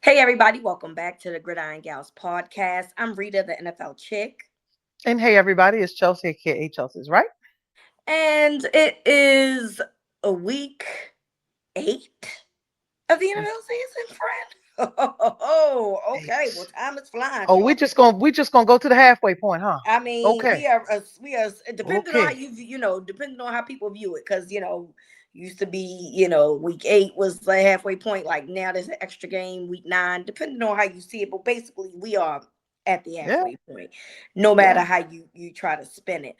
Hey, everybody, welcome back to the Gridiron Gals podcast. I'm Rita, the NFL chick, And hey, everybody, it's Chelsea, aka Chelsea's, right? and it is a week 8 of the Mm, NFL season, friend. Oh, okay. Well, eight. time is flying, Oh, we Sean. just gonna we just gonna go to the halfway point, huh? I mean, Okay, we are depending on how okay. depending on how people view it, because used to be week 8 was the halfway point. Like now, there's an extra game, week 9, depending on how you see it. But basically, we are at the Yeah, halfway point, no matter yeah. how you try to spin it.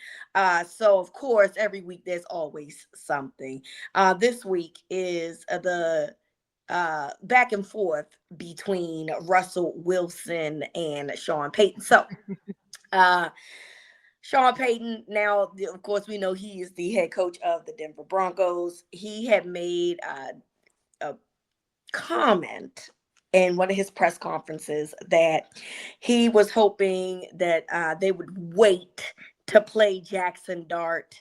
So of course, every week there's always something. This week is the back and forth between Russell Wilson and Sean Payton. So. Uh, Sean Payton, now, of course, we know he is the head coach of the Denver Broncos. He had made a comment in one of his press conferences that he was hoping that they would wait to play Jackson Dart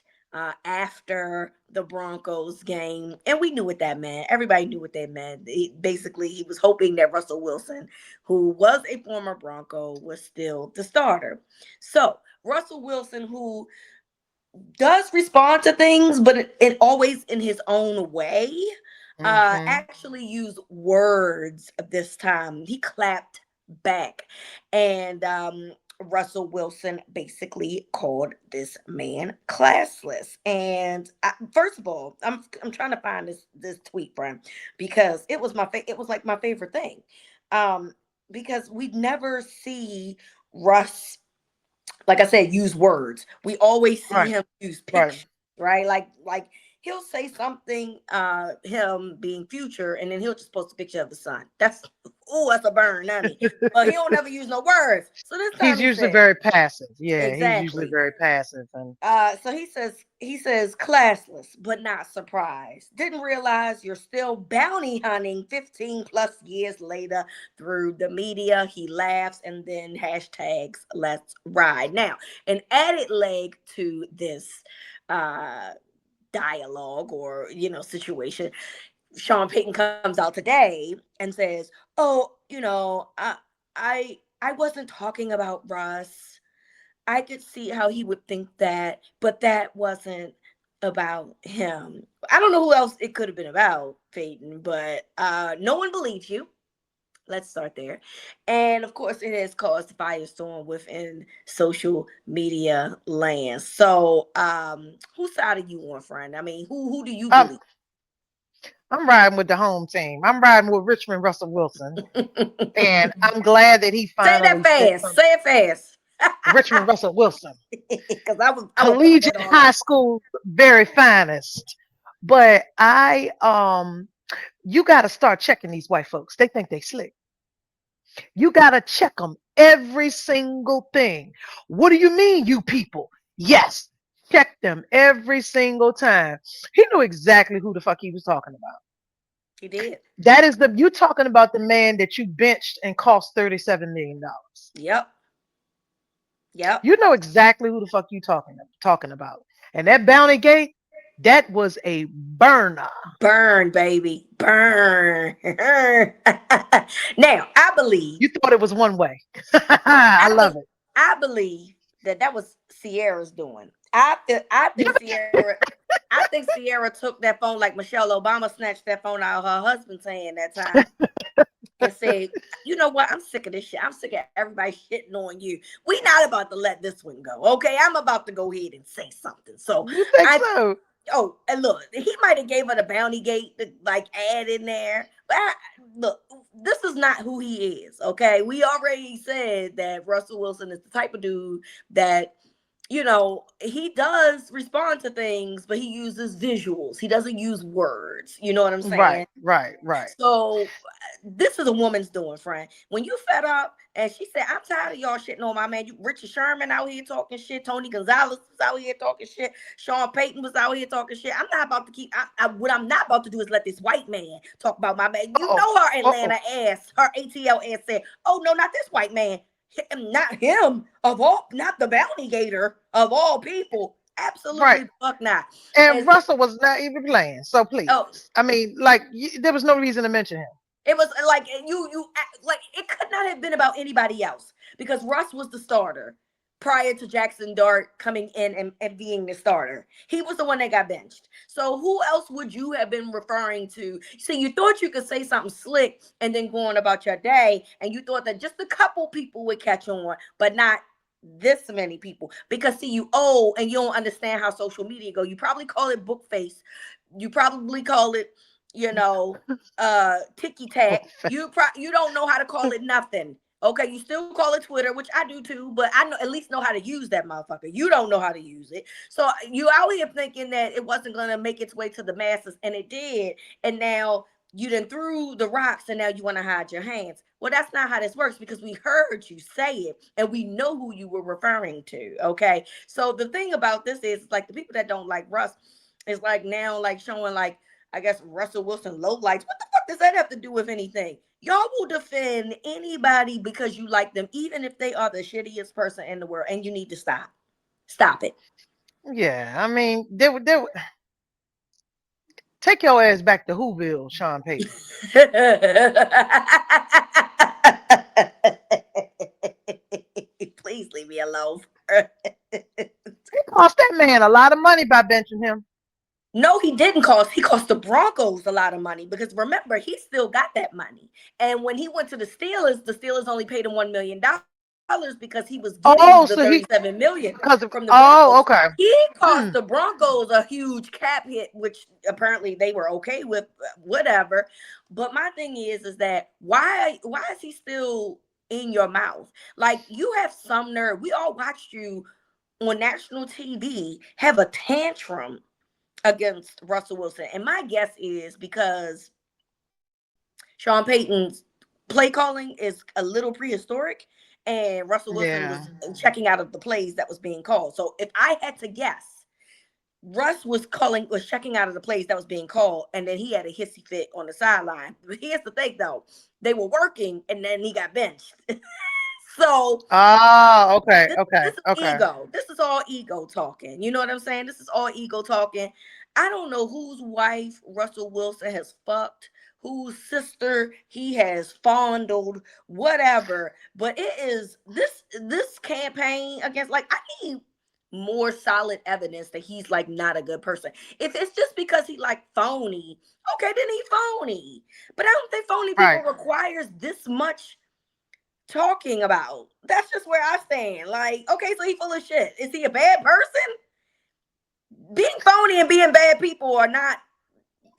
after the Broncos game. And we knew what that meant. Everybody knew what that meant. Basically, he was hoping that Russell Wilson, who was a former Bronco, was still the starter. So, Russell Wilson, who does respond to things, but it always in his own way. Mm-hmm. Actually used words this time. He clapped back, and Russell Wilson basically called this man classless. And first of all, I'm trying to find this tweet, Brian, because it was like my favorite thing, um, because we never see Russ, like I said, use words. We always see Right, him use right. pictures, right? Like he'll say something, him being future, and then he'll just post a picture of the sun. That's a burn, I mean. But he don't never use no words. So this time He's he usually said, very passive. Yeah, he's usually exactly. very passive, and So he says classless but not surprised. Didn't realize you're still bounty hunting 15 plus years later through the media. He laughs and then hashtags let's ride. Now, an added leg to this uh dialogue or situation. Sean Payton comes out today and says, "Oh, I wasn't talking about Russ. I could see how he would think that, but that wasn't about him." I don't know who else it could have been about, Peyton, but no one believes you. Let's start there. And of course, it has caused a firestorm within social media land. So, whose side are you on, friend? I mean, who do you um, believe? I'm riding with the home team. I'm riding with Richmond Russell Wilson, and I'm glad that he Say that finally said fast. something. Say it fast. Richmond Russell Wilson, Because I would fuck collegiate that all high up. school, very finest. But you got to start checking these white folks. They think they slick. You got to check them every single thing. What do you mean, you people? Yes, check them every single time. He knew exactly who the fuck he was talking about. He did. That is the you talking about the man that you benched and cost $37 million. Yep. Yep. You know exactly who the fuck you talking about. And that bounty gate, that was a burner. Burn, baby. Burn. Now, You thought it was one way. I I, love be, it. I believe that was Sierra's doing. I think Sierra took that phone like Michelle Obama snatched that phone out of her husband's hand that time and said, "You know what? I'm sick of this shit. I'm sick of everybody shitting on you. We not about to let this one go. Okay, I'm about to go ahead and say something." So You think I so? Oh, and look, he might have gave her the bounty gate to like add in there. But look, this is not who he is. Okay, we already said that Russell Wilson is the type of dude that he does respond to things, but he uses visuals. He doesn't use words. You know what I'm Right, saying? right, right. So this is a woman's doing, friend. When you fed up and she said, "I'm tired of y'all shitting on my man." Richard Sherman out here talking shit. Tony Gonzalez was out here talking shit. Sean Payton was out here talking shit. I'm not about to keep. What I'm not about to do is let this white man talk about my man. You Oh, know her oh, Atlanta ass, her ATL ass said, "Oh no, not this white man. Not him of all, not the bounty gator of all people. right. Absolutely fuck not." And And so, Russell was not even playing. So oh, please, I mean, like, there was no reason to mention him. It was like like it could not have been about anybody else because Russ was the starter prior to Jackson Dart coming in and being the starter. He was the one that got benched. So who else would you have been referring to? See, you thought you could say something slick and then go on about your day, and you thought that just a couple people would catch on, but not this many people. Because see, you old and you don't understand how social media go. You probably call it book face. You probably call it, you know, ticky tack. You don't know how to call it nothing. Okay, you still call it Twitter, which I do too, but I know at least know how to use that motherfucker. You don't know how to use it. So you out here thinking that it wasn't gonna make its way to the masses, and it did. And now you done threw the rocks and now you want to hide your hands. Well, that's not how this works because we heard you say it and we know who you were referring to. Okay. So the thing about this is like the people that don't like Russ is like now like showing like I guess Russell Wilson low lights. What the fuck does that have to do with anything? Y'all will defend anybody because you like them, even if they are the shittiest person in the world, and you need to stop. Stop it. Yeah, I mean, take your ass back to Whoville, Sean Payton. Please leave me alone. He cost that man a lot of money by benching him. No, he didn't cost. He cost the Broncos a lot of money because remember, he still got that money. And when he went to the Steelers only paid him $1 million because he was getting Oh, the so he 37 million because of from the oh, Broncos. okay. He Hmm. cost the Broncos a huge cap hit, which apparently they were okay with, whatever. But my thing is that why is he still in your mouth? Like you have some nerve. We all watched you on national TV have a tantrum against Russell Wilson. And my guess is because Sean Payton's play calling is a little prehistoric and Russell Wilson Yeah. was checking out of the plays that was being called. So if I had to guess, Russ was checking out of the plays that was being called, and then he had a hissy fit on the sideline. But here's the thing though, they were working and then he got benched. So Oh, okay, this, okay, this is okay. ego. This is all ego talking. You know what I'm saying? This is all ego talking. I don't know whose wife Russell Wilson has fucked, whose sister he has fondled, whatever. But it is this campaign against like I need more solid evidence that he's like not a good person. If it's just because he like phony, okay, then he phony. But I don't think phony people Right. requires this much talking about. That's just where I stand. Like, okay, so he full of shit. Is he a bad person? Being phony and being bad people are not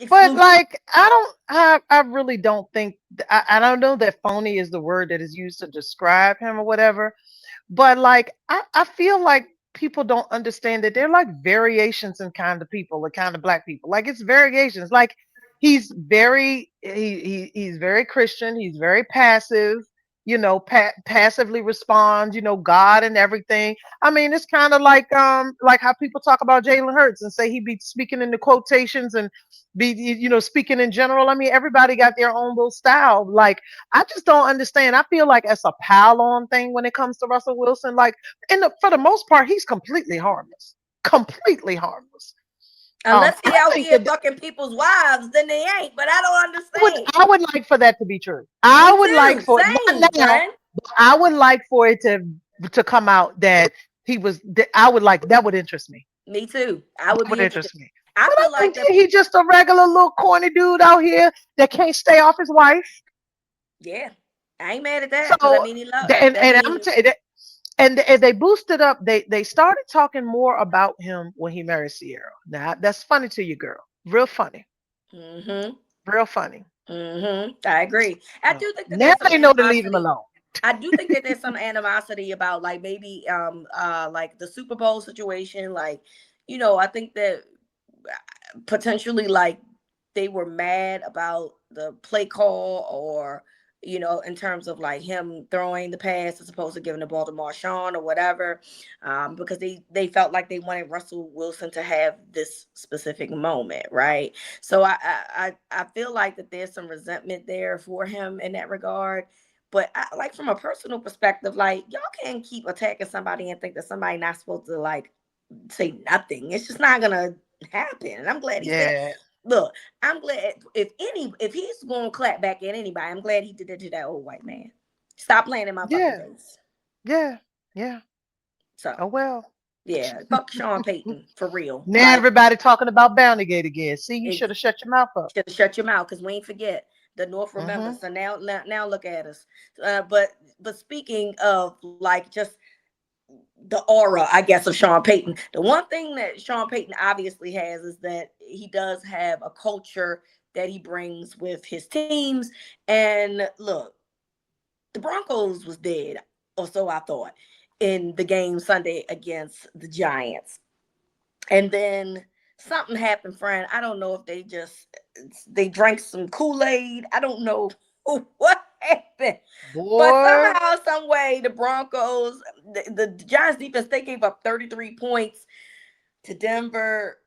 But exclusive. like, I really don't think, I don't know that phony is the word that is used to describe him or whatever. But like, I feel like people don't understand that they're like variations in kind of people, the kind of black people. Like it's variations. Like he's very Christian. He's very passive. Passively responds. God and everything. I mean, it's kind of like how people talk about Jalen Hurts and say he be speaking in the quotations and be speaking in general. I mean, everybody got their own little style. Like I just don't understand. I feel like it's a pile on thing when it comes to Russell Wilson. Like, for the most part, he's completely harmless. Completely harmless. Unless he I out think here that fucking people's wives, then they ain't. But I don't understand. I would like for that to be true. I Me would like too. for not Same, now. friend. I would like for it to come out that he was. I would like that would interest me. Me too. I would That would be interested. interest me. I But I feel like think that he just a regular little corny dude out here that can't stay off his wife. yeah. I ain't mad at that because I So mean he love that and I'm mean gonna tell you that, and they boosted up. They started talking more about him when he married Sierra. Now that's funny to you, girl. Real funny. mm-hmm. Real funny. I agree. I So do think that now there's some they know to leave him animosity. alone. I do think that there's some animosity about like maybe like the Super Bowl situation. Like, I think that potentially like they were mad about the play call or in terms of like him throwing the pass as opposed to giving the ball to Marshawn or whatever, because they felt like they wanted Russell Wilson to have this specific moment, right? So I feel like that there's some resentment there for him in that regard. But like from a personal perspective, like y'all can't keep attacking somebody and think that somebody not supposed to like say nothing. It's just not gonna happen. And I'm glad he said Yeah. Look, I'm glad if he's going to clap back at anybody, I'm glad he did it to that old white man. Stop playing in my fucking Yeah, face. yeah, yeah. So Oh well. yeah, fuck Sean Payton for real. Now Like everybody talking about Bountygate again. See, you it should have shut your mouth up. should have shut your mouth because we ain't forget the North Mm-hmm. remembers. So now look at us. But speaking of like just the aura, I guess, of Sean Payton. The one thing that Sean Payton obviously has is that he does have a culture that he brings with his teams. And look, the Broncos was dead, or so I thought, in the game Sunday against the Giants. And then something happened, friend. I don't know if they drank some Kool-Aid. I don't know what happened. But Boy, somehow, some way, the Broncos, the Giants defense, they gave up 33 points to Denver.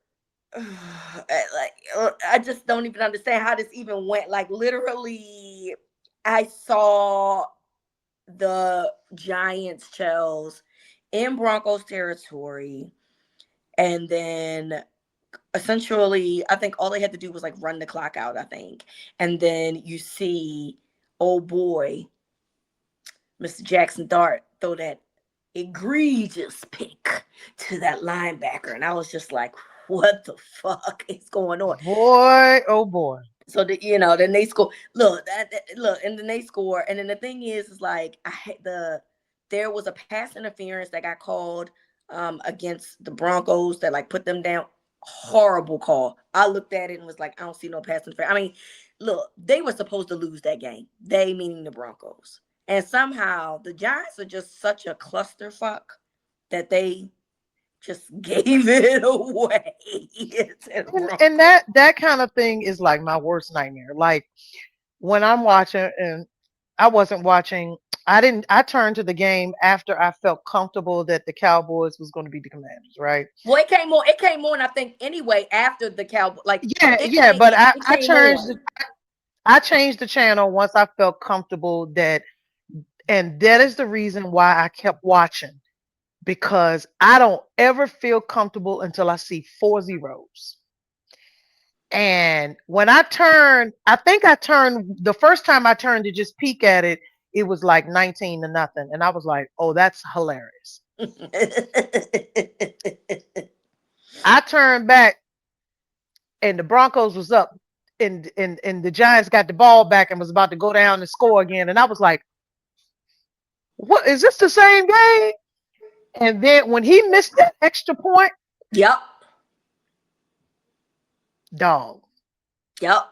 I just don't even understand how this even went. Like literally, I saw the Giants Chels in Broncos territory, and then essentially, I think all they had to do was like run the clock out. I think, and then you see, oh boy, Mr. Jackson Dart throw that egregious pick to that linebacker. And I was just like, what the fuck is going on? boy, oh boy. So then they score. Look, and then they score. And then the thing is like there was a pass interference that got called against the Broncos that like put them down. Horrible call. I looked at it and was like, I don't see no pass interference. I mean, look, they were supposed to lose that game. They meaning the Broncos. And somehow the Giants are just such a clusterfuck that they just gave it away to the And Broncos. that kind of thing is like my worst nightmare. Like when I'm watching and I wasn't watching, I turned to the game after I felt comfortable that the Cowboys was going to be the Commanders, right? Well, it came on. It came on. I think anyway after the Cowboy. Like Yeah, it yeah, came. but It, I it I came changed on. I changed the channel once I felt comfortable that, and that is the reason why I kept watching, because I don't ever feel comfortable until I see four zeros. And when I think I turned the first time I turned to just peek at it, it was like 19 to nothing. And I was like, oh, that's hilarious. I turned back and the Broncos was up and the Giants got the ball back and was about to go down and score again. And I was like, what, is this the same game? And then when he missed that extra point, Yep. dog. Yep.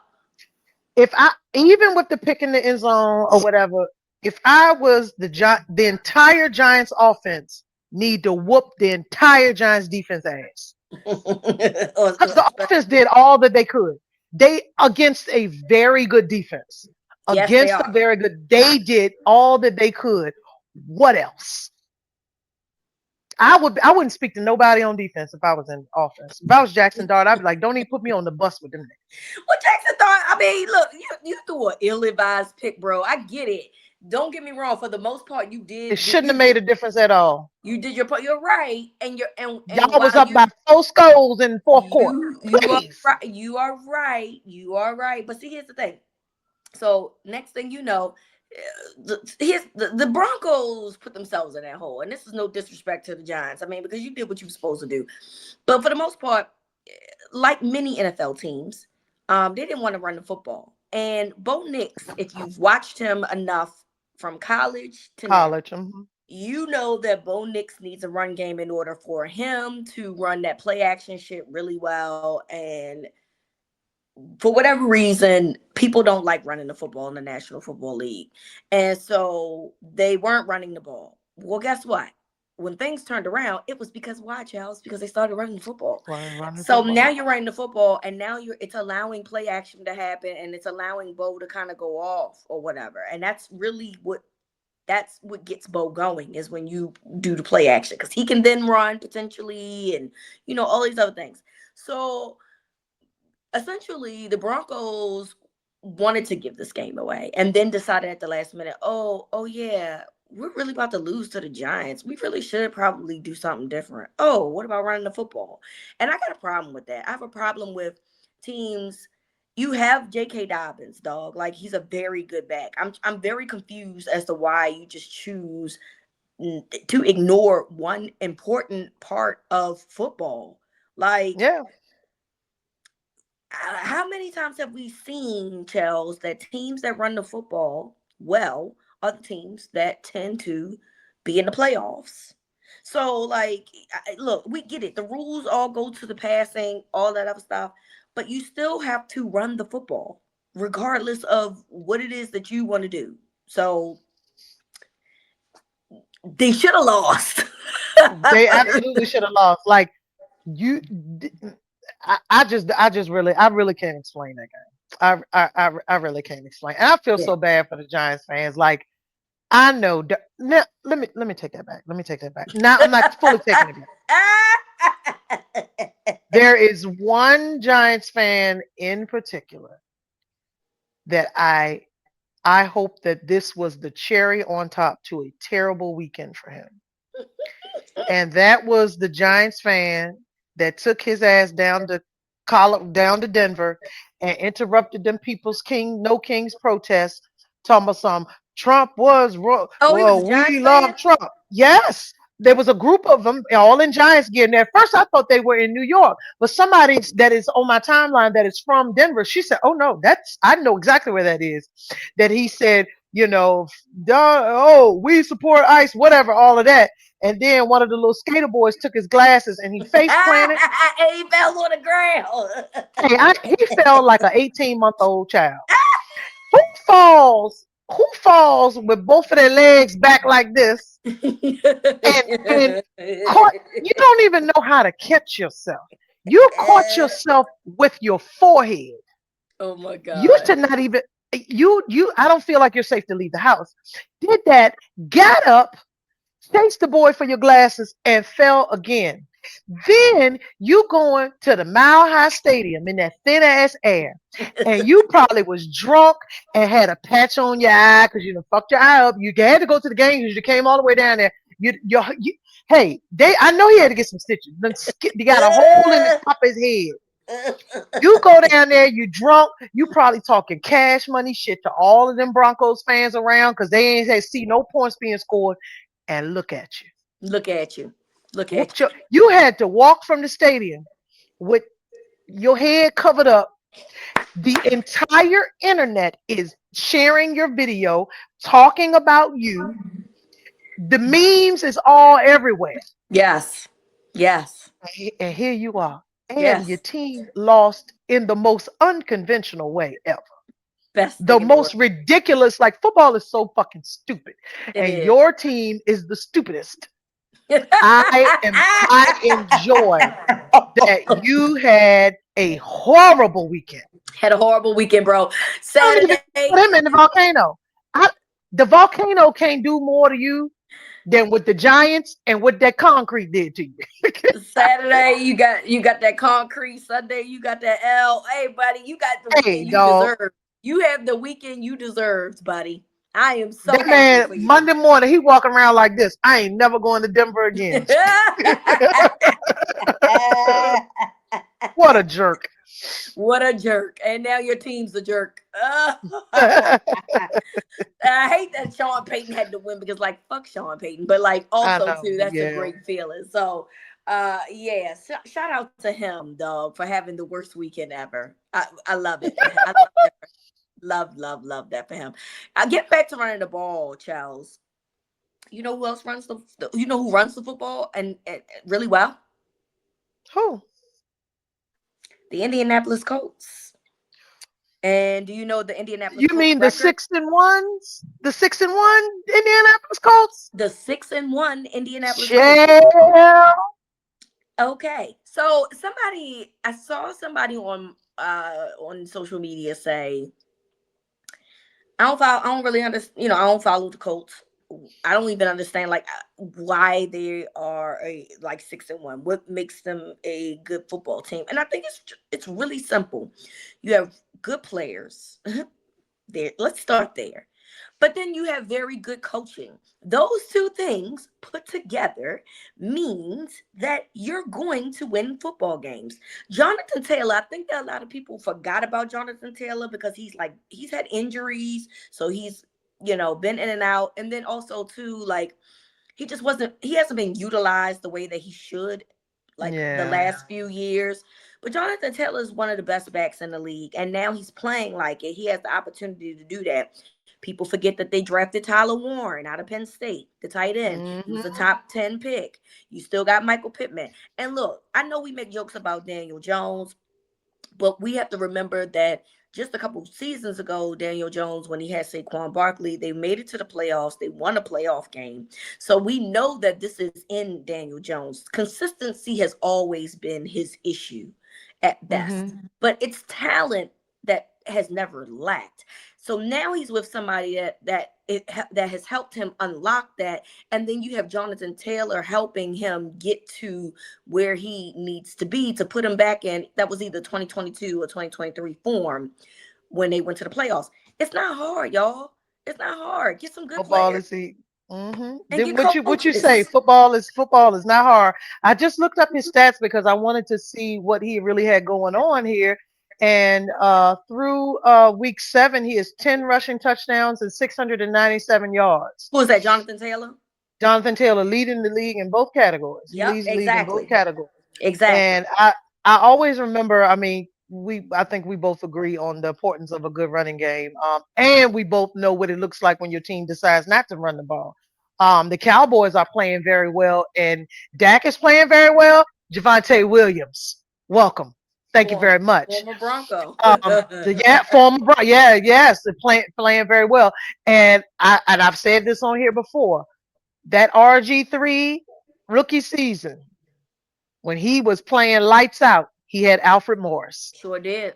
If I, even with the pick in the end zone or whatever, if I was the entire Giants offense need to whoop the entire Giants defense ass. Because the offense did all that they could. They against a very good defense. Yes, they Against a are. very good, they did all that they could. What else? I wouldn't speak to nobody on defense if I was in offense. If I was Jackson Dart, I'd be like, don't even put me on the bus with them. Well, Jackson thought. I mean, look, you threw an ill-advised pick, bro. I get it. Don't get me wrong. For the most part, It shouldn't have made a difference at all. you did your part. You're right, and Y'all was while up by 4 scores in the fourth quarter. you are Please. right, you are right. But see, here's the thing. So next thing you know, the Broncos put themselves in that hole, and this is no disrespect to the Giants. I mean, because you did what you were supposed to do, but for the most part, like many NFL teams, they didn't want to run the football. And Bo Nix, if you've watched him enough from college to now, College. Mhm. you know that Bo Nix needs a run game in order for him to run that play action shit really well. And for whatever reason, people don't like running the football in the National Football League. And so they weren't running the ball. Well, guess what? When things turned around, it was because why, Charles? Because they started running the football. Run the So now football. you're running the football, and now it's allowing play action to happen, and it's allowing Bo to kind of go off or whatever. And that's what gets Bo going, is when you do the play action, because he can then run potentially, and all these other things. So essentially the Broncos wanted to give this game away and then decided at the last minute, oh yeah, we're really about to lose to the Giants. We really should probably do something different. Oh, what about running the football? And I got a problem with that. I have a problem with teams, you have J.K. Dobbins, dog. Like he's a very good back. I'm very confused as to why you just choose to ignore one important part of football. Like, Yeah. how many times have we seen, Charles, that teams that run the football well are the teams that tend to be in the playoffs? So, like, look, we get it. The rules all go to the passing, all that other stuff, but you still have to run the football, regardless of what it is that you want to do. So, they should have lost. They absolutely should have lost. Like you, I really can't explain that game. I really can't explain. And I feel Yeah. so bad for the Giants fans. Like I know. Now, let me take that back. Let me take that back. Now I'm not fully taking it back. There is one Giants fan in particular that I hope that this was the cherry on top to a terrible weekend for him. And that was the Giants fan that took his ass down to Denver and interrupted them people's no kings protest, talking about some Trump was wrong. Oh, he was a Well, we Giants fan? love Trump. Yes. There was a group of them all in Giants gear. And at first I thought they were in New York, but somebody that is on my timeline that is from Denver, she said, "Oh no, I know exactly where that is." That he said, oh, we support ICE, whatever, all of that. And then one of the little skater boys took his glasses and he face planted. And he fell on the ground. Hey, he fell like an 18-month-old child. Who falls? Who falls with both of their legs back like this and caught? You don't even know how to catch yourself. You caught yourself with your forehead. Oh my You God. should not even. You. I don't feel like you're safe to leave the house. Did that? Got up, chased the boy for your glasses, and fell again. Then you going to the Mile High Stadium in that thin ass air, and you probably was drunk and had a patch on your eye because you done fucked your eye up. You had to go to the game because you came all the way down there. Hey, I know he had to get some stitches. He got a hole in the top of his head. You go down there, you drunk, you probably talking cash money shit to all of them Broncos fans around because they ain't see no points being scored. And look at you. Look at you. Look at You had to walk from the stadium with your head covered up. The entire internet is sharing your video, talking about you. The memes is all everywhere. Yes. Yes. And here you are. And your Yes. team lost in the most unconventional way ever. Best The thing in the world. most ridiculous, like football is so fucking stupid. It And is. your team is the stupidest. I enjoy that you had a horrible weekend. Had a horrible weekend, bro. I don't even Saturday. put him in the volcano. The volcano can't do more to you than what the Giants and what that concrete did to you. Saturday, you got that concrete. Sunday, you got that L. Hey, buddy, you got the Hey, weekend you dog. deserve. You have the weekend you deserved, buddy. I am so That happy for man, you. Monday morning, he walking around like this. I ain't never going to Denver again. What a jerk. What a jerk. And now your team's a jerk. I hate that Sean Payton had to win because, like, fuck Sean Payton. But, like, I also, know, too, that's a yeah. great feeling. So, yeah, shout out to him, dog, for having the worst weekend ever. I love it. I love that. Love that for him. I get back to running the ball, Charles. You know who else runs you know who runs the football and really well? Who? The Indianapolis Colts. And do you know the Indianapolis You Colts mean the record? 6-1s? The 6-1 Indianapolis Colts? The 6-1 Indianapolis Colts. Yeah. Okay. So I saw somebody on social media say, I don't really understand, I don't follow the Colts. I don't even understand like why they are like 6-1. What makes them a good football team? And I think it's really simple. You have good players. There, let's start there. But then you have very good coaching. Those two things put together means that you're going to win football games. Jonathan Taylor, I think that a lot of people forgot about Jonathan Taylor because he's had injuries, so he's been in and out. And then also too, like he hasn't been utilized the way that he should, like the Yeah. last few years. But Jonathan Taylor is one of the best backs in the league, and now he's playing like it. He has the opportunity to do that. People forget that they drafted Tyler Warren out of Penn State, the tight end. He was a Mm-hmm. top 10 pick. You still got Michael Pittman. And look, I know we make jokes about Daniel Jones, but we have to remember that just a couple seasons ago, Daniel Jones, when he had Saquon Barkley, they made it to the playoffs. They won a playoff game. So we know that this is in Daniel Jones. Consistency has always been his issue at best, Mm-hmm. but it's talent that has never lacked. So now he's with somebody that has helped him unlock that, and then you have Jonathan Taylor helping him get to where he needs to be to put him back in. That was either 2022 or 2023 form when they went to the playoffs. It's not hard, y'all. It's not hard. Get some good Football players is the mm-hmm. and Then get what you say? coaches. Football is not hard. I just looked up his stats because I wanted to see what he really had going on here. And through week 7, he has 10 rushing touchdowns and 697 yards. Who is that? Jonathan Taylor? Jonathan Taylor leading the league in both categories. He Yep, leads the league in both exactly. categories. Exactly. And I always remember, I mean, I think we both agree on the importance of a good running game. And we both know what it looks like when your team decides not to run the ball. The Cowboys are playing very well, and Dak is playing very well. Javante Williams, welcome. Thank you Former, very much. former Bronco. The yeah, yes, they're playing very well. And I've said this on here before. That RG3 rookie season, when he was playing lights out, he had Alfred Morris. Sure did.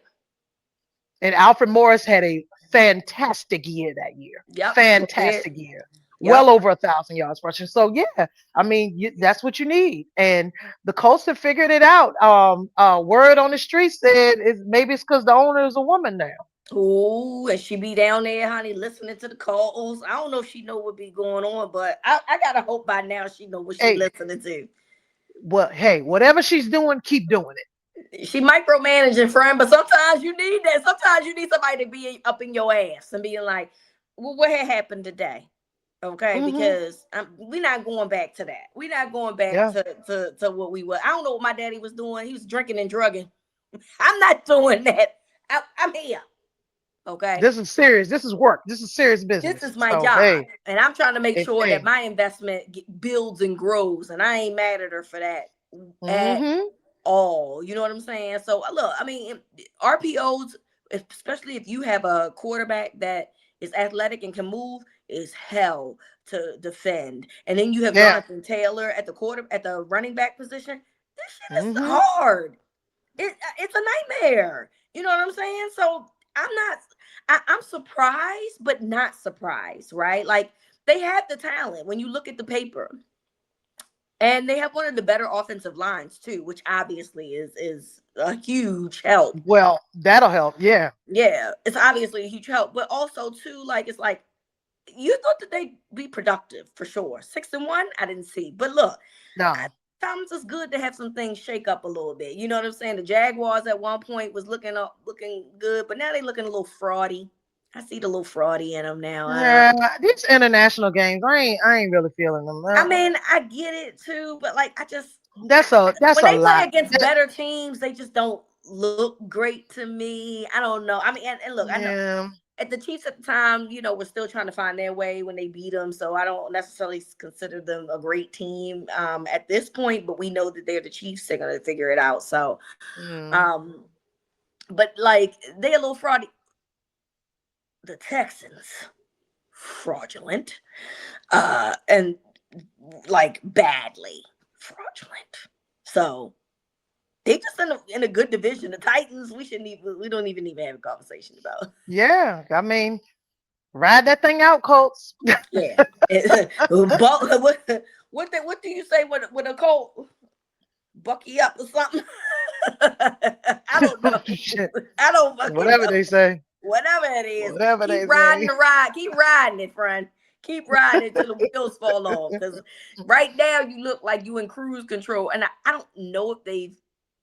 And Alfred Morris had a fantastic year that year. Yep, sure did. Fantastic year. Well Yep. over 1,000 yards rushing. So yeah, I mean that's what you need. And the Colts have figured it out. Word on the street said maybe it's because the owner is a woman now. Ooh, and she be down there, honey, listening to the calls. I don't know if she know what be going on, but I gotta hope by now she know what she Hey, listening to. well, hey, whatever she's doing, keep doing it. She micromanaging, friend, but sometimes you need that. Sometimes you need somebody to be up in your ass and being like, well, what had happened today? Okay, Hmm. because we're not going back to that. We're not going back Yeah. to what we were. I don't know what my daddy was doing. He was drinking and drugging. I'm not doing that. I'm here. Okay. This is serious. This is work. This is serious This is business. my So job. hey, And I'm trying to make sure that hey. my investment builds and grows. And I ain't mad at her for that at Hmm. all. You know what I'm saying? So look, I mean, RPOs, especially if you have a quarterback that is athletic and can move, is hell to defend. And then you have Yeah. Jonathan Taylor at the running back position. This shit is Hmm. hard. It's a nightmare. You know what I'm saying? So I'm not. I'm surprised, but not surprised, right? Like they have the talent when you look at the paper, and they have one of the better offensive lines too, which obviously is a huge help. Well, that'll help. Yeah. Yeah, it's obviously a huge help, but also too, like it's like you thought that they'd be productive for sure. 6-1, I didn't see, but look, I, No. sometimes it's good to have some things shake up a little bit. You know what I'm saying? The Jaguars at one point was looking good, but now they looking a little fraudy. I see the little fraudy in them now. I don't. Yeah, these international games, I ain't really feeling them. I mean, I get it too, but like That's when a they play lot. against better teams, they just don't look great to me. I don't know. I mean, and look, I know Yeah. at the Chiefs at the time, were still trying to find their way when they beat them. So I don't necessarily consider them a great team at this point, but we know that they're the Chiefs. They're going to figure it out. So, Mm. um, but like they're a little fraudy. The Texans, fraudulent, and like badly fraudulent. So they just in a good division. The Titans, we don't even have a conversation about. Yeah. I mean, ride that thing out, Colts. Yeah. What do you say when a Colt bucky up or something? I don't know. Shit. I don't fucking Whatever know. they say. Whatever it is, Whatever keep they riding say. the ride. Keep riding it, friend. Keep riding it till the wheels fall off. Because right now you look like you in cruise control. And I don't know if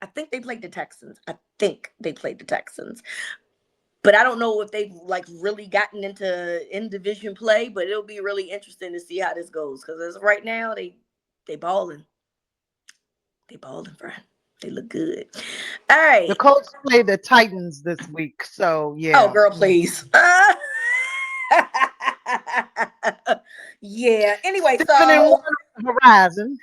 I think they played the Texans. I think they played the Texans. But I don't know if they've like really gotten into in division play. But it'll be really interesting to see how this goes. Because as of right now, they balling. They balling, friend. They look good. All The right. Colts play the Titans this week, so Oh, yeah. girl, please. Yeah. 7-1 horizon.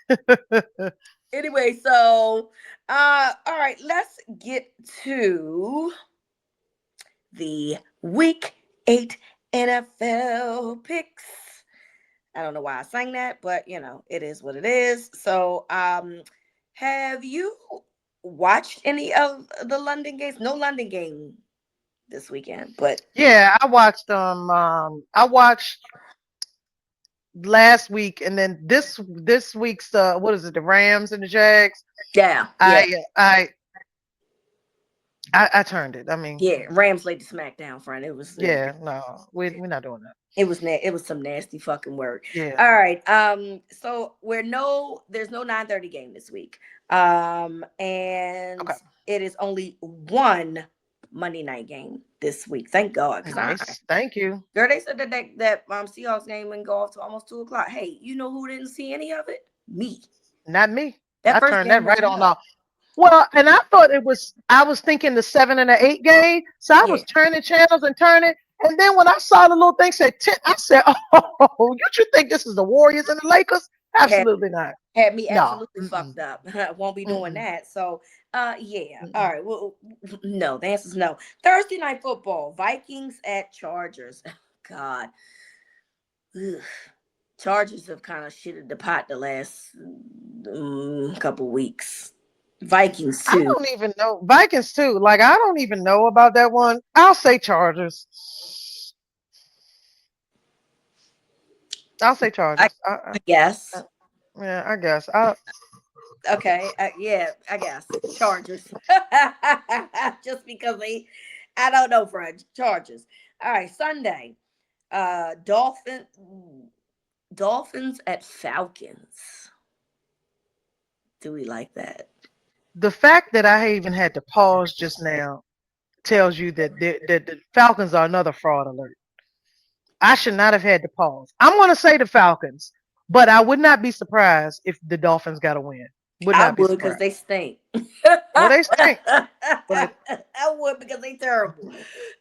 Anyway, so all right, let's get to the week 8 NFL picks. I don't know why I sang that, but it is what it is. So have you watched any of the London games? No London game this weekend, but Yeah, I watched I watched last week, and then this week's what is it, the Rams and the Jags. yeah, yeah. I turned it. I mean, Yeah, Rams laid the smackdown, friend. It was yeah, no, we're not doing that. it was some nasty fucking work. Yeah. All right. So there's no 9:30 game this week. And Okay. it is only one Monday night game this week. Thank God. Because Nice. Thank you. girl, they said that Seahawks game wouldn't go off to almost 2 o'clock. Hey, you know who didn't see any of it? Me. Not me. That I first turned that game was right on enough. off. Well, and I thought I was thinking the 7 and the 8 game. So I Yeah. was turning channels and turning. And then when I saw the little thing said 10, I said, oh, you think this is the Warriors and the Lakers? Absolutely not. Had me No. absolutely Mm-mm. fucked up. I won't be doing Mm-mm. that. So, yeah. All Mm-mm. right. Well, no. The answer is no. Thursday night football: Vikings at Chargers. God, ugh. Chargers have kind of shitted the pot the last couple weeks. Vikings I too. don't even know. Vikings too. Like, I don't even know about that one. I'll say Chargers. I'll say I, Chargers. I guess. Yeah, I guess. Okay. Yeah. I guess Chargers. Just because I don't know, Fred. Chargers. All right. Sunday. Dolphins. Dolphins at Falcons. Do we like that? The fact that I even had to pause just now tells you that the Falcons are another fraud alert. I should not have had to pause. I'm going to say the Falcons, but I would not be surprised if the Dolphins got a win. Would I not be would because surprised. they stink. Well, they stink, but I would because they terrible.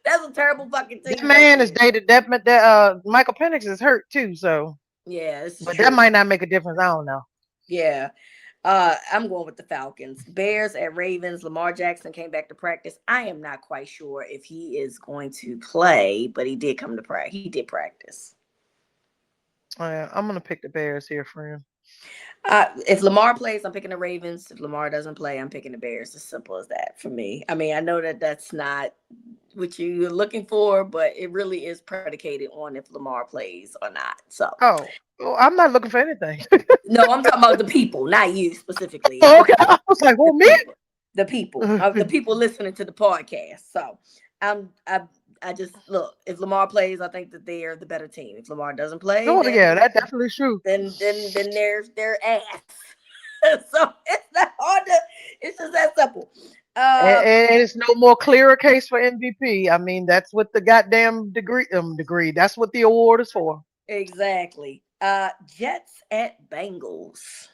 That's a terrible fucking that team right man is there. dated. That Michael Penix is hurt too. So, Yeah, this is but that true. might not make a difference. I don't know. Yeah. I'm going with the Falcons. Bears at Ravens. Lamar Jackson came back to practice. I am not quite sure if he is going to play, but he did come to practice. He did practice. I'm gonna pick the Bears here, friend. If Lamar plays, I'm picking the Ravens. If Lamar doesn't play, I'm picking the Bears. As simple as that for me. I mean, I know that that's not what you're looking for, but it really is predicated on if Lamar plays or not. So, Oh, well, I'm not looking for anything. no, I'm talking about the people, not you specifically. I'm Oh, talking okay, I was like, the well, me. people, the people listening to the podcast. So, I'm I just look. If Lamar plays, I think that they're the better team. If Lamar doesn't play, Oh, yeah, that definitely is true. then their ass. So it's not hard to. It's just that simple. And it's no more clearer case for MVP. I mean, that's what the goddamn degree. That's what the award is for. Exactly. Jets at Bengals.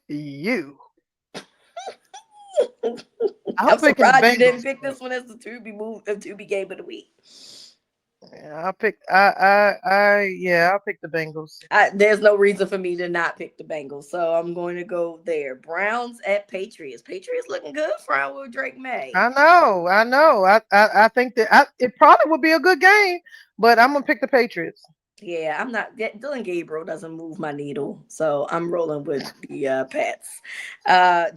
You. I'm I'm picking the surprised you didn't Bengals. pick this one as the to be game of the week. Yeah, I'll pick the Bengals. There's no reason for me to not pick the Bengals, so I'm going to go there. Browns at Patriots. Patriots looking good for with Drake May. I know. I think that it probably would be a good game, but I'm gonna pick the Patriots. Yeah, I'm not. Dylan Gabriel doesn't move my needle, so I'm rolling with the Pats.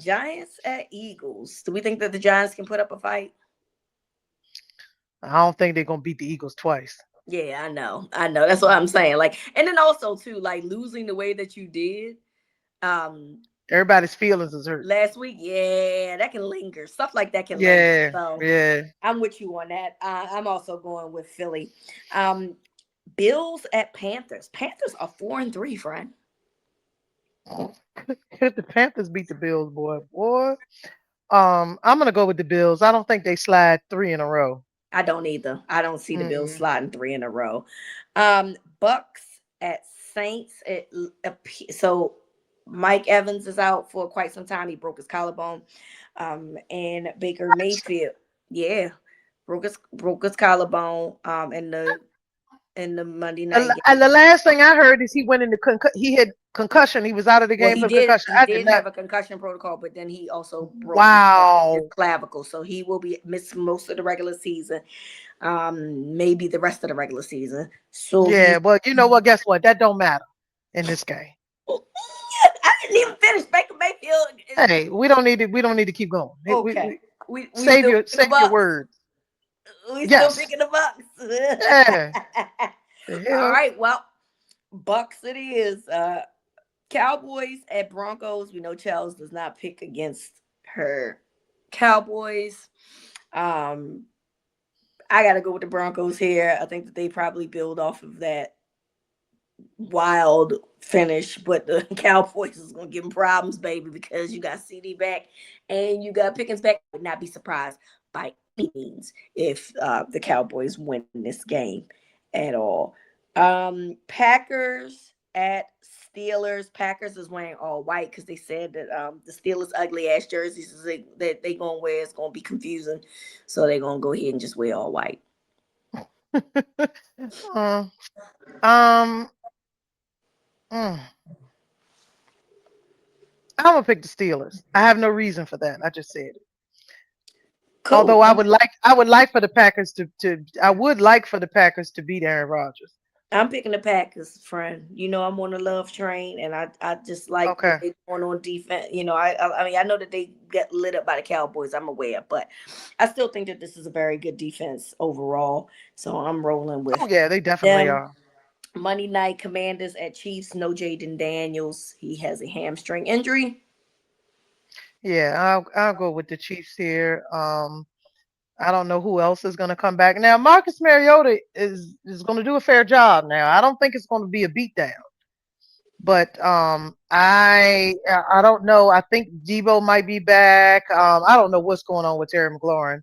Giants at Eagles. Do we think that the Giants can put up a fight? I don't think they're gonna beat the Eagles twice. Yeah, I know. That's what I'm saying. Like, and then also too, like losing the way that you did. Um, Everybody's feelings is hurt. last week. Yeah, that can linger. Stuff like that can linger. Yeah, So yeah. I'm with you on that. I'm also going with Philly. Um, Bills at Panthers. Panthers are 4-3, friend. If the Panthers beat the Bills, boy. I'm gonna go with the Bills. I don't think they slide 3 in a row. I don't either. I don't see the Bills Mm-mm. sliding three in a row. Bucks at Saints. So Mike Evans is out for quite some time. He broke his collarbone. And Baker Mayfield, yeah, broke his collarbone. In the Monday night game. And the last thing I heard is he went into he had concussion. He was out of the Well, game he for did. concussion. He I did did not. have a concussion protocol, but then he also broke his Wow. clavicle, so he will be miss most of the regular season. Maybe the rest of the regular season. So Yeah, he's. but you know what? Guess what? That don't matter in this game. I didn't even finish. Baker Mayfield. Hey, we don't need to. We don't need to keep going. Okay, we Save still your picking the save your Bucks. words. We still Yes. picking the Bucks. Yeah. The All hell. right. Well, Bucks it is. Cowboys at Broncos. We know Charles does not pick against her Cowboys. Um, I got to go with the Broncos here. I think that they probably build off of that wild finish, but the Cowboys is going to give them problems, baby, because you got CD back and you got Pickens back. I would not be surprised by any means if the Cowboys win this game at all. Packers at Steelers. Packers is wearing all white because they said that the Steelers ugly ass jerseys that they gonna wear is gonna be confusing, so they're gonna go ahead and just wear all white. Uh, um. mm, I'm gonna pick the Steelers. I have no reason for that. I just said it. Cool. Although I would like for the Packers I would like for the Packers to beat Aaron Rodgers. I'm picking the Packers, friend. You know I'm on the love train, and I just like what Okay. they're doing on defense. I mean I know that they get lit up by the Cowboys. I'm aware, but I still think that this is a very good defense overall. So I'm rolling Oh with yeah, they definitely them. are. Monday night Commanders at Chiefs. No Jaden Daniels. He has a hamstring injury. Yeah, I'll go with the Chiefs here. I don't know who else is gonna come back. Now Marcus Mariota is gonna do a fair job now. I don't think it's gonna be a beatdown. But I don't know. I think Debo might be back. I don't know what's going on with Terry McLaurin.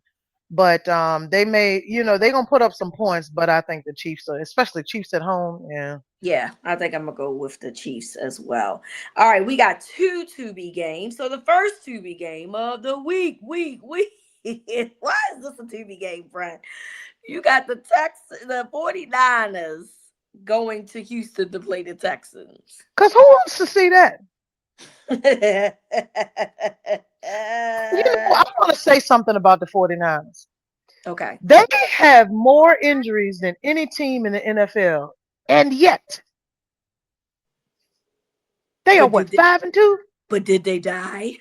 But they may, they're gonna put up some points, but I think the Chiefs are, especially Chiefs at home, yeah. Yeah, I think I'm gonna go with the Chiefs as well. All right, we got two to be games. So the first to be game of the week. Why is this a to be game, friend? You got the 49ers going to Houston to play the Texans. Cause who wants to see that? Okay. I want to say something about the 49ers. They have more injuries than any team in the NFL, and yet they are But what, did they, 5-2? but did they die?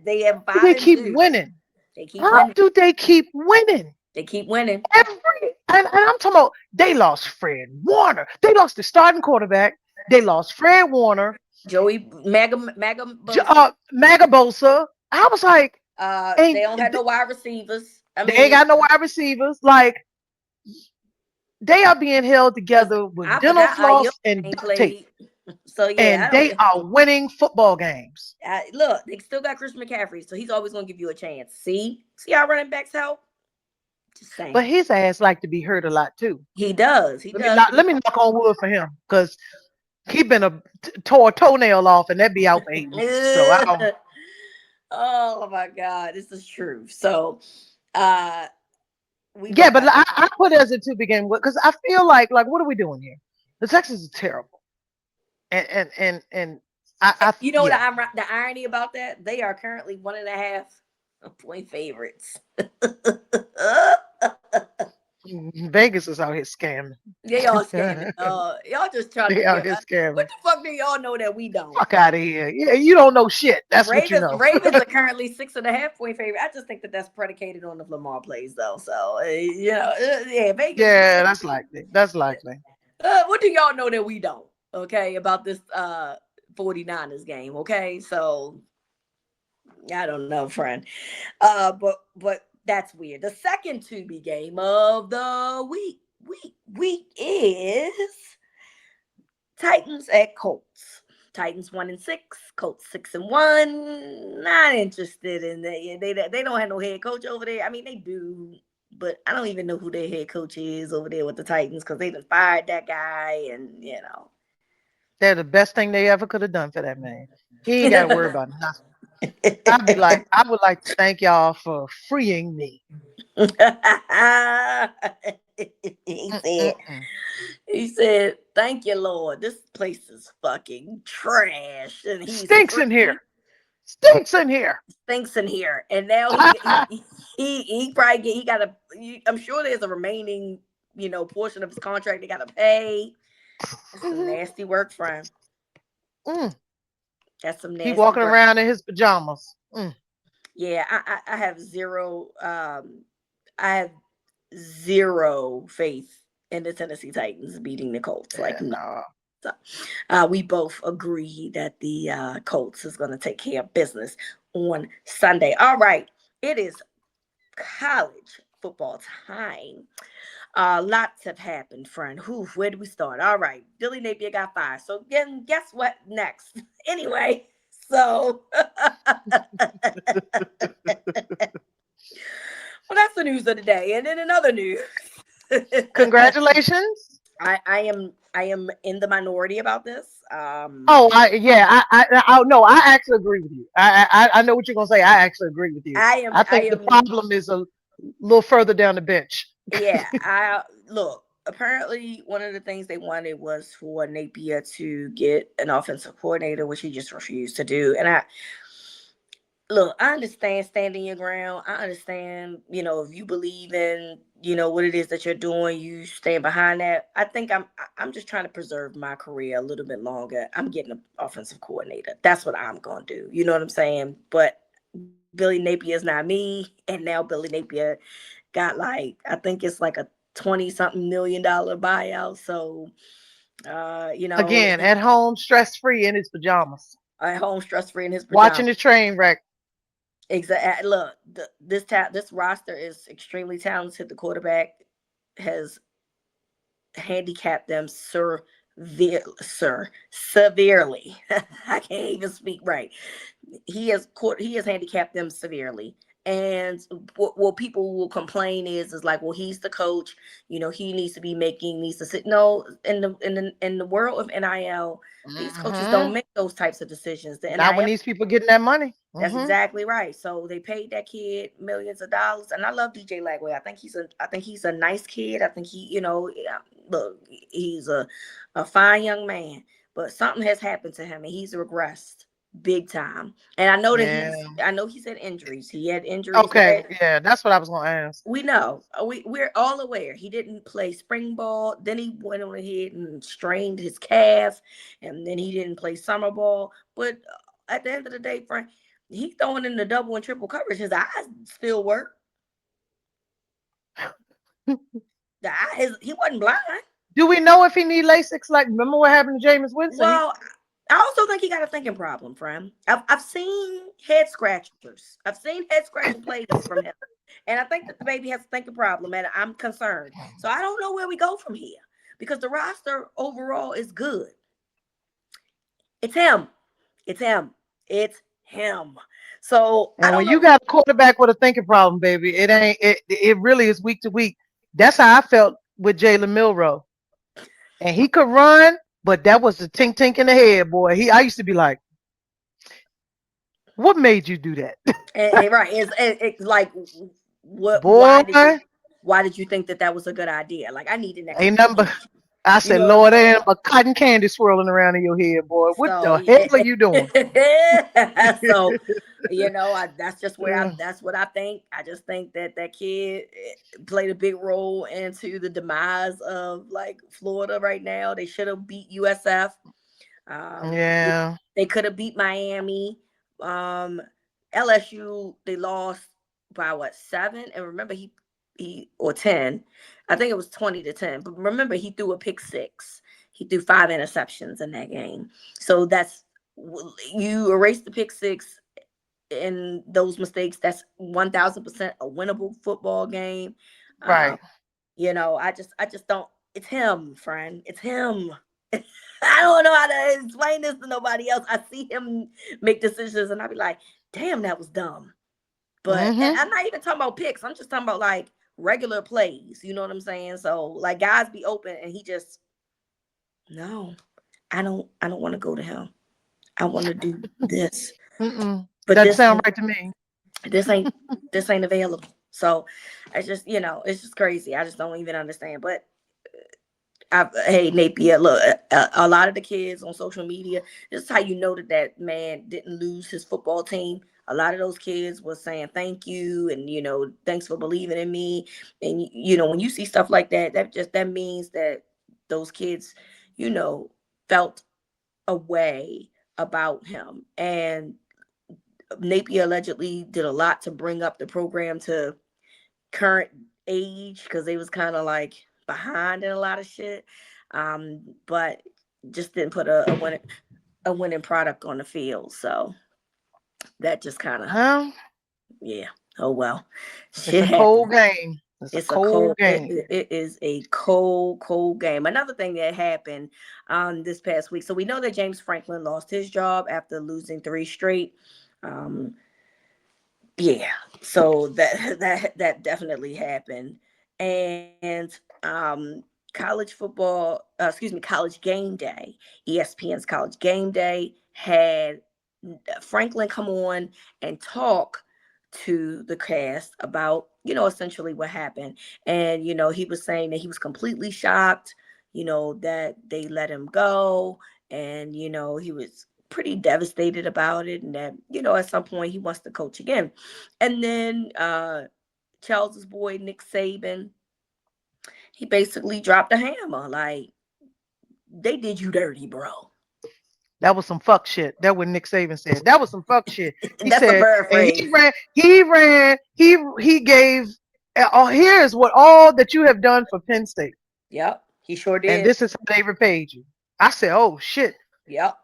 They have Do five they and keep two. winning? They keep How winning. do they keep winning? They keep winning. And I'm talking about they lost Fred Warner. They lost the starting quarterback. They lost Fred Warner, Joey Maga Bosa. Magabosa. I was like, They ain't don't have no wide receivers. I they ain't mean, got no wide receivers. Like they are being held because together with I dental forgot Ayuk floss and ain't duct tape, played. So yeah, and they are winning football games. look, they still got Christian McCaffrey, so he's always gonna give you a chance. See how running backs help? Just saying. But his ass like to be hurt a lot too. He does. He Let me does. knock, let me knock on wood for him, because he been tore a toenail off, and that be out for 8 weeks. So I don't. Oh my God, this is true. So, we Yeah, both but got. I put it as a two begin with, because I feel like what are we doing here? The Texans is terrible, and You know what yeah. the irony about that? They are currently 1.5 point favorites. Vegas is out here scamming. They all scamming. Y'all just trying to They out get. here What scamming. the fuck do y'all know that we don't? Fuck out of here. Yeah, you don't know shit. That's what you Ravens know. Ravens are currently 6.5 point favorite. I just think that that's predicated on if Lamar plays though. So yeah, Vegas. Yeah, that's likely. That's likely. What do y'all know that we don't? Okay, about this 49ers game. Okay, so I don't know, friend. But that's weird. The second to be game of the week is Titans at Colts. Titans 1-6, Colts 6-1. Not interested in that. They don't have no head coach over there. I mean, they do, but I don't even know who their head coach is over there with the Titans because they done fired that guy, and They're the best thing they ever could have done for that man. He ain't got to worry about nothing. I'd be like, I would like to thank y'all for freeing me. he said, Mm-mm-mm. he said, "Thank you, Lord. This place is fucking trash, and he's Stinks in free." here. Stinks in here. Thinks in here, and now he probably he got a. I'm sure there's a remaining portion of his contract they got to pay. That's some Mhm. nasty work, friend. Mm. That's some He nasty walking work. around in his pajamas. Mm. Yeah, I have zero. I have zero faith in the Tennessee Titans beating the Colts. Like, Yeah, no. no. So, we both agree that the Colts is going to take care of business on Sunday. All right, it is college football time. Lots have happened, friend. Where do we start? All right, Billy Napier got fired. So then, guess what next? Anyway, so well, that's the news of the day. And then another news. Congratulations. I am in the minority about this. Oh, no, I actually agree with you. I know what you're gonna say. I actually agree with you. I am I I think the am problem is a little further down the bench. Yeah, I look. Apparently, one of the things they wanted was for Napier to get an offensive coordinator, which he just refused to do. And I understand standing your ground. I understand, if you believe in, what it is that you're doing, you stand behind that. I think I'm just trying to preserve my career a little bit longer. I'm getting an offensive coordinator. That's what I'm gonna do. You know what I'm saying? But Billy Napier is not me, and now Billy Napier got like I think it's like a 20-something million-dollar buyout. So Again, at home, stress free in his pajamas, at home stress free in his watching pajamas. the train wreck. Exactly. Look, this roster is extremely talented. The quarterback has handicapped them severely. I can't even speak right. He has handicapped them severely. And what people will complain is like, well, he's the coach. He needs to sit. No, in the world of NIL, these coaches Hmm. don't make those types of decisions. The Not when NIL. these people getting that money. That's Hmm. exactly right. So they paid that kid millions of dollars, and I love DJ Lagway. I think he's a nice kid. I think look, he's a fine young man, but something has happened to him, and he's regressed big time. And I know that Yeah. I know he's had injuries. He had injuries Okay. last. Yeah, that's what I was gonna ask. We know. We're all aware. He didn't play spring ball. Then he went on ahead and strained his calf, and then he didn't play summer ball. But at the end of the day, Frank, he's throwing in the double and triple coverage. His eyes still work. The eyes, he wasn't blind. Do we know if he need LASIK? Like, remember what happened to Jameis Winston? Well, I also think he got a thinking problem, friend. I've seen head scratchers. I've seen head scratching plays from him. And I think that the baby has a thinking problem, and I'm concerned. So I don't know where we go from here because the roster overall is good. It's him. It's him. It's him. So I And don't when you know. got a quarterback with a thinking problem, baby, it ain't it. It really is week to week. That's how I felt with Jalen Milrow, and he could run, but that was the tink tink in the head, boy. I used to be like, what made you do that, Right. It's like what? boy? Why did you think that was a good idea? Like I need an Ain't nothing but. explanation. I You said, know what I'm Lord, saying? there ain't but cotton candy swirling around in your head, boy. What So the hell are you doing? so that's just where that's what I think. I just think that kid played a big role into the demise of like Florida right now. They should have beat USF. They, Yeah. they could have beat Miami. Um, LSU they lost by what 7? And remember he or 10. I think it was 20-10. But remember he threw a pick six. He threw 5 interceptions in that game. So that's You erase the pick six and those mistakes. That's 1000% a winnable football game. Um, Right. I just don't. It's him, friend. It's him. I don't know how to explain this to nobody else. I see him make decisions, and I be like, "Damn, that was dumb." And Mm-hmm. I'm not even talking about picks. I'm just talking about like regular plays. You know what I'm saying? So like guys be open, and he just no. I don't want to go to him. I want to do this, Mm-mm. but Doesn't sound right to me. this ain't this ain't available. So I just it's just crazy. I just don't even understand. But hey Napier, look, a lot of the kids on social media. This is how you know that that man didn't lose his football team. A lot of those kids was saying thank you and thanks for believing in me. And when you see stuff like that, that means that those kids, you know, felt a way about him. And Napier allegedly did a lot to bring up the program to current age because they was kind of like behind in a lot of shit. But just didn't put a winning product on the field. So that just kind of, Well, yeah. Oh well, it's shit a happens. cold game. It's a It's a cold cold. game. It is a cold game. Another thing that happened this past week. So we know that James Franklin lost his job after losing three straight. Um, yeah. So that definitely happened. And college football, excuse me, college game day. ESPN's college game day had Franklin come on and talk to the cast about essentially what happened. And he was saying that he was completely shocked, that they let him go. And he was pretty devastated about it, and that at some point he wants to coach again. And then Charles's boy Nick Saban, he basically dropped a hammer like, they did you dirty, bro. That was some fuck shit. That what Nick Saban said. That was some fuck shit. He That's a said, bird and phrase. he gave. Oh, here's what all that you have done for Penn State, Yep, he sure and did. this is how they repaid you. I said, oh shit, Yep.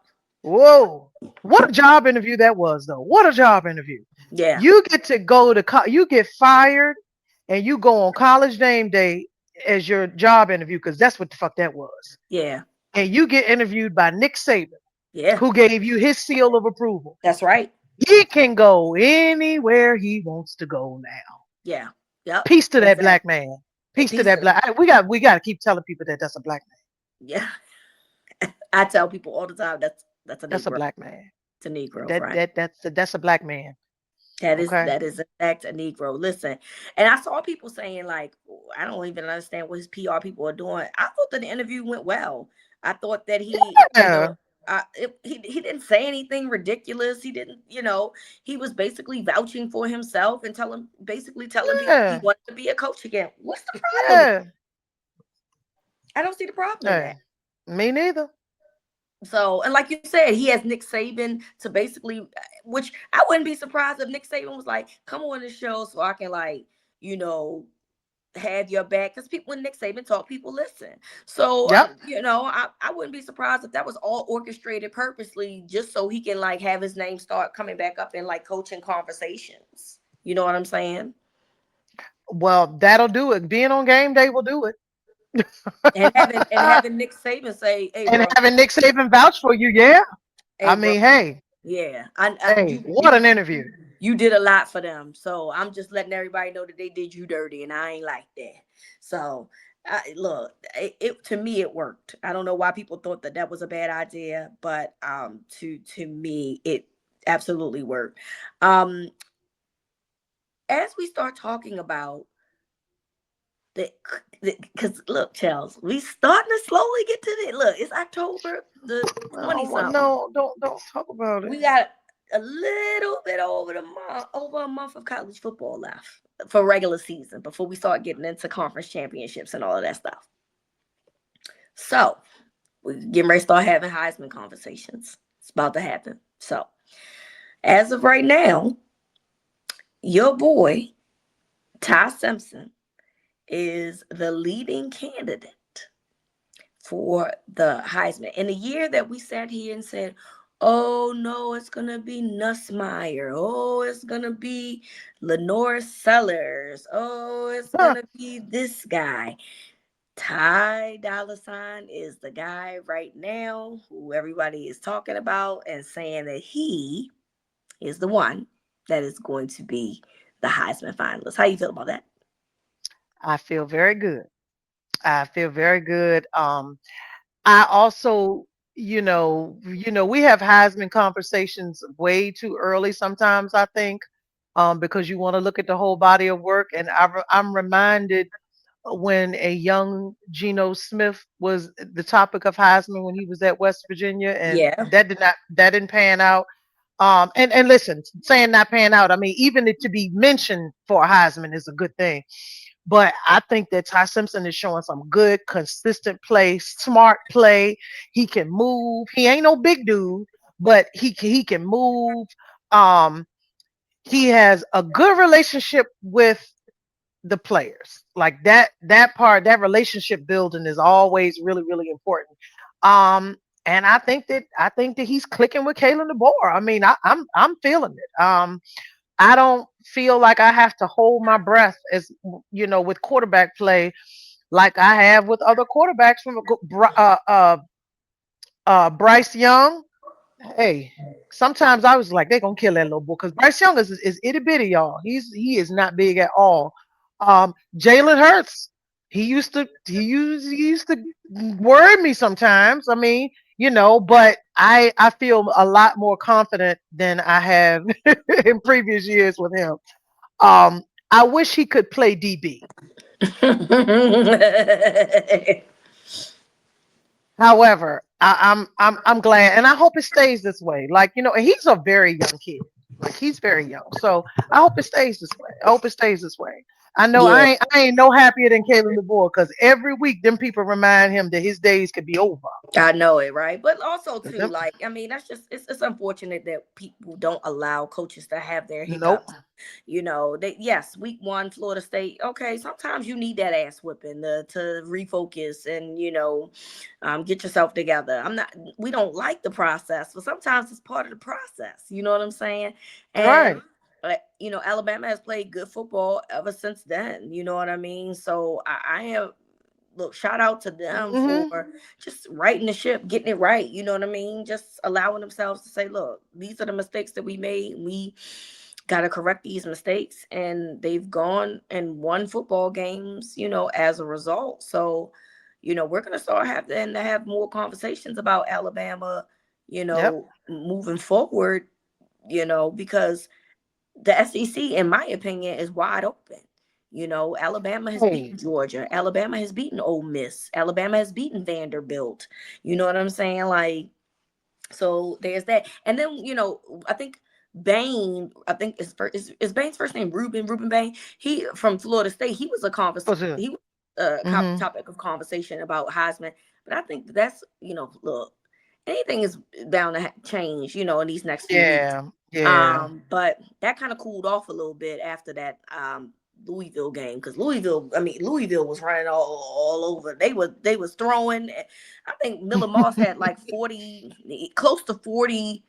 whoa, what a job interview that was, though. What a job interview. Yeah. You get to go to you get fired, and you go on college game day as your job interview because that's what the fuck that was. Yeah. And you get interviewed by Nick Saban, Yeah. who gave you his seal of approval. That's right. He can go anywhere he wants to go now. Yeah. Yep. Peace to that black Exactly. man. A Peace to piece that of black. We got to keep telling people that that's a black man. yeah. I tell people all the time that's a That's a Negro. black man. It's a Negro, That right? that that's a black man. That is Okay. that is in fact a Negro. Listen, and I saw people saying like, I don't even understand what his PR people are doing. I thought that the interview went well. I thought that Yeah. he didn't say anything ridiculous. He didn't, he was basically vouching for himself and basically telling people he Yeah. wanted to be a coach again. What's the problem? Yeah. I don't see the problem in that. Hey, me neither. So, and like you said, he has Nick Saban to basically, which I wouldn't be surprised if Nick Saban was like, come on the show so I can you know, have your back. Because people, when Nick Saban talk, people listen. So, Yep. I wouldn't be surprised if that was all orchestrated purposely just so he can have his name start coming back up in coaching conversations. You know what I'm saying? Well, that'll do it. Being on game day will do it. And having Nick Saban say, hey, And bro, having Nick Saban vouch for you, yeah. hey, I bro, mean, hey, yeah, hey, what an interview. you did a lot for them. So I'm just letting everybody know that they did you dirty, and I ain't like that. So look, to me it worked. I don't know why people thought that that was a bad idea, but to me it absolutely worked. Um, as we start talking about the, because look, Charles, we starting to slowly get to the look. It's October the 20 Oh, something. no, don't talk about it. We got a little bit over a month of college football left for regular season before we start getting into conference championships and all of that stuff. So we're getting ready to start having Heisman conversations. It's about to happen. So as of right now, your boy Ty Simpson is the leading candidate for the Heisman. In the year that we sat here and said, Oh no, it's gonna be Nussmeyer. Oh, it's gonna be Lenore Sellers. Oh, it's Huh. gonna be this guy. Ty Dolla Sign is the guy right now who everybody is talking about and saying that he is the one that is going to be the Heisman finalist. How you feel about that? I feel very good. I feel very good. I also, we have Heisman conversations way too early sometimes, I think, because you want to look at the whole body of work. And I'm reminded when a young Geno Smith was the topic of Heisman when he was at West Virginia, and Yeah. that didn't pan out. And listen, saying not pan out, I mean, even to be mentioned for a Heisman is a good thing. But I think that Ty Simpson is showing some good, consistent play, smart play. He can move. He ain't no big dude, but he can move. Um, he has a good relationship with the players. Like that relationship building is always really, really important. And I think that he's clicking with Kalen DeBoer. I mean, I'm feeling it. I don't feel like I have to hold my breath as with quarterback play like I have with other quarterbacks from Bryce Young. Hey, sometimes I was like, they're gonna kill that little boy because Bryce Young is itty bitty, y'all. He is not big at all. Jalen Hurts, he used to worry me sometimes. I mean, but I feel a lot more confident than I have in previous years with him. I wish he could play DB. However, I'm glad, and I hope it stays this way. Like and he's a very young kid. Like he's very young, so I hope it stays this way. I hope it stays this way. I know Yeah. I ain't no happier than Kalen DeBoer because every week them people remind him that his days could be over. I know it, right? But also too, Them- like, I mean, that's just it's unfortunate that people don't allow coaches to have their Nope. hiccups. They yes, week one, Florida State. Okay, sometimes you need that ass whipping to refocus and get yourself together. We don't like the process, but sometimes it's part of the process. You know what I'm saying? And Right. Alabama has played good football ever since then. You know what I mean? So I have look, shout out to them Hmm. for just righting the ship, getting it right. You know what I mean? Just allowing themselves to say, look, these are the mistakes that we made. We got to correct these mistakes. And they've gone and won football games, as a result. So, we're going to start having to have more conversations about Alabama, Yep. moving forward, because the SEC, in my opinion, is wide open. Alabama has beaten Hey. Georgia. Alabama has beaten Ole Miss. Alabama has beaten Vanderbilt. You know what I'm saying? Like, so there's that. And then, I think Bain, I think is Bain's first name Ruben Bain. He from Florida State. He was a Was it? he was a Hmm. topic of conversation about Heisman. But I think that's look, anything is bound to change, in these next few weeks. Yeah. Yeah. But that kind of cooled off a little bit after that Louisville game because Louisville was running all over. They was throwing. I think Miller Moss had like 40, close to 40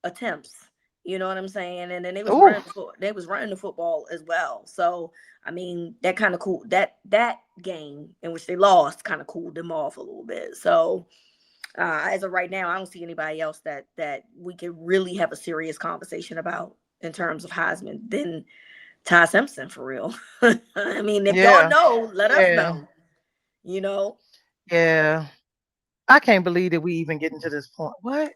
attempts. You know what I'm saying? And then Ooh. they was running the football as well. So I mean that kind of cool that game in which they lost kind of cooled them off a little bit. So as of right now, I don't see anybody else that we can really have a serious conversation about in terms of Heisman than Ty Simpson for real. I mean, if y'all Yeah. know, let us Yeah. know. You know, Yeah. I can't believe that we even getting to this point. What?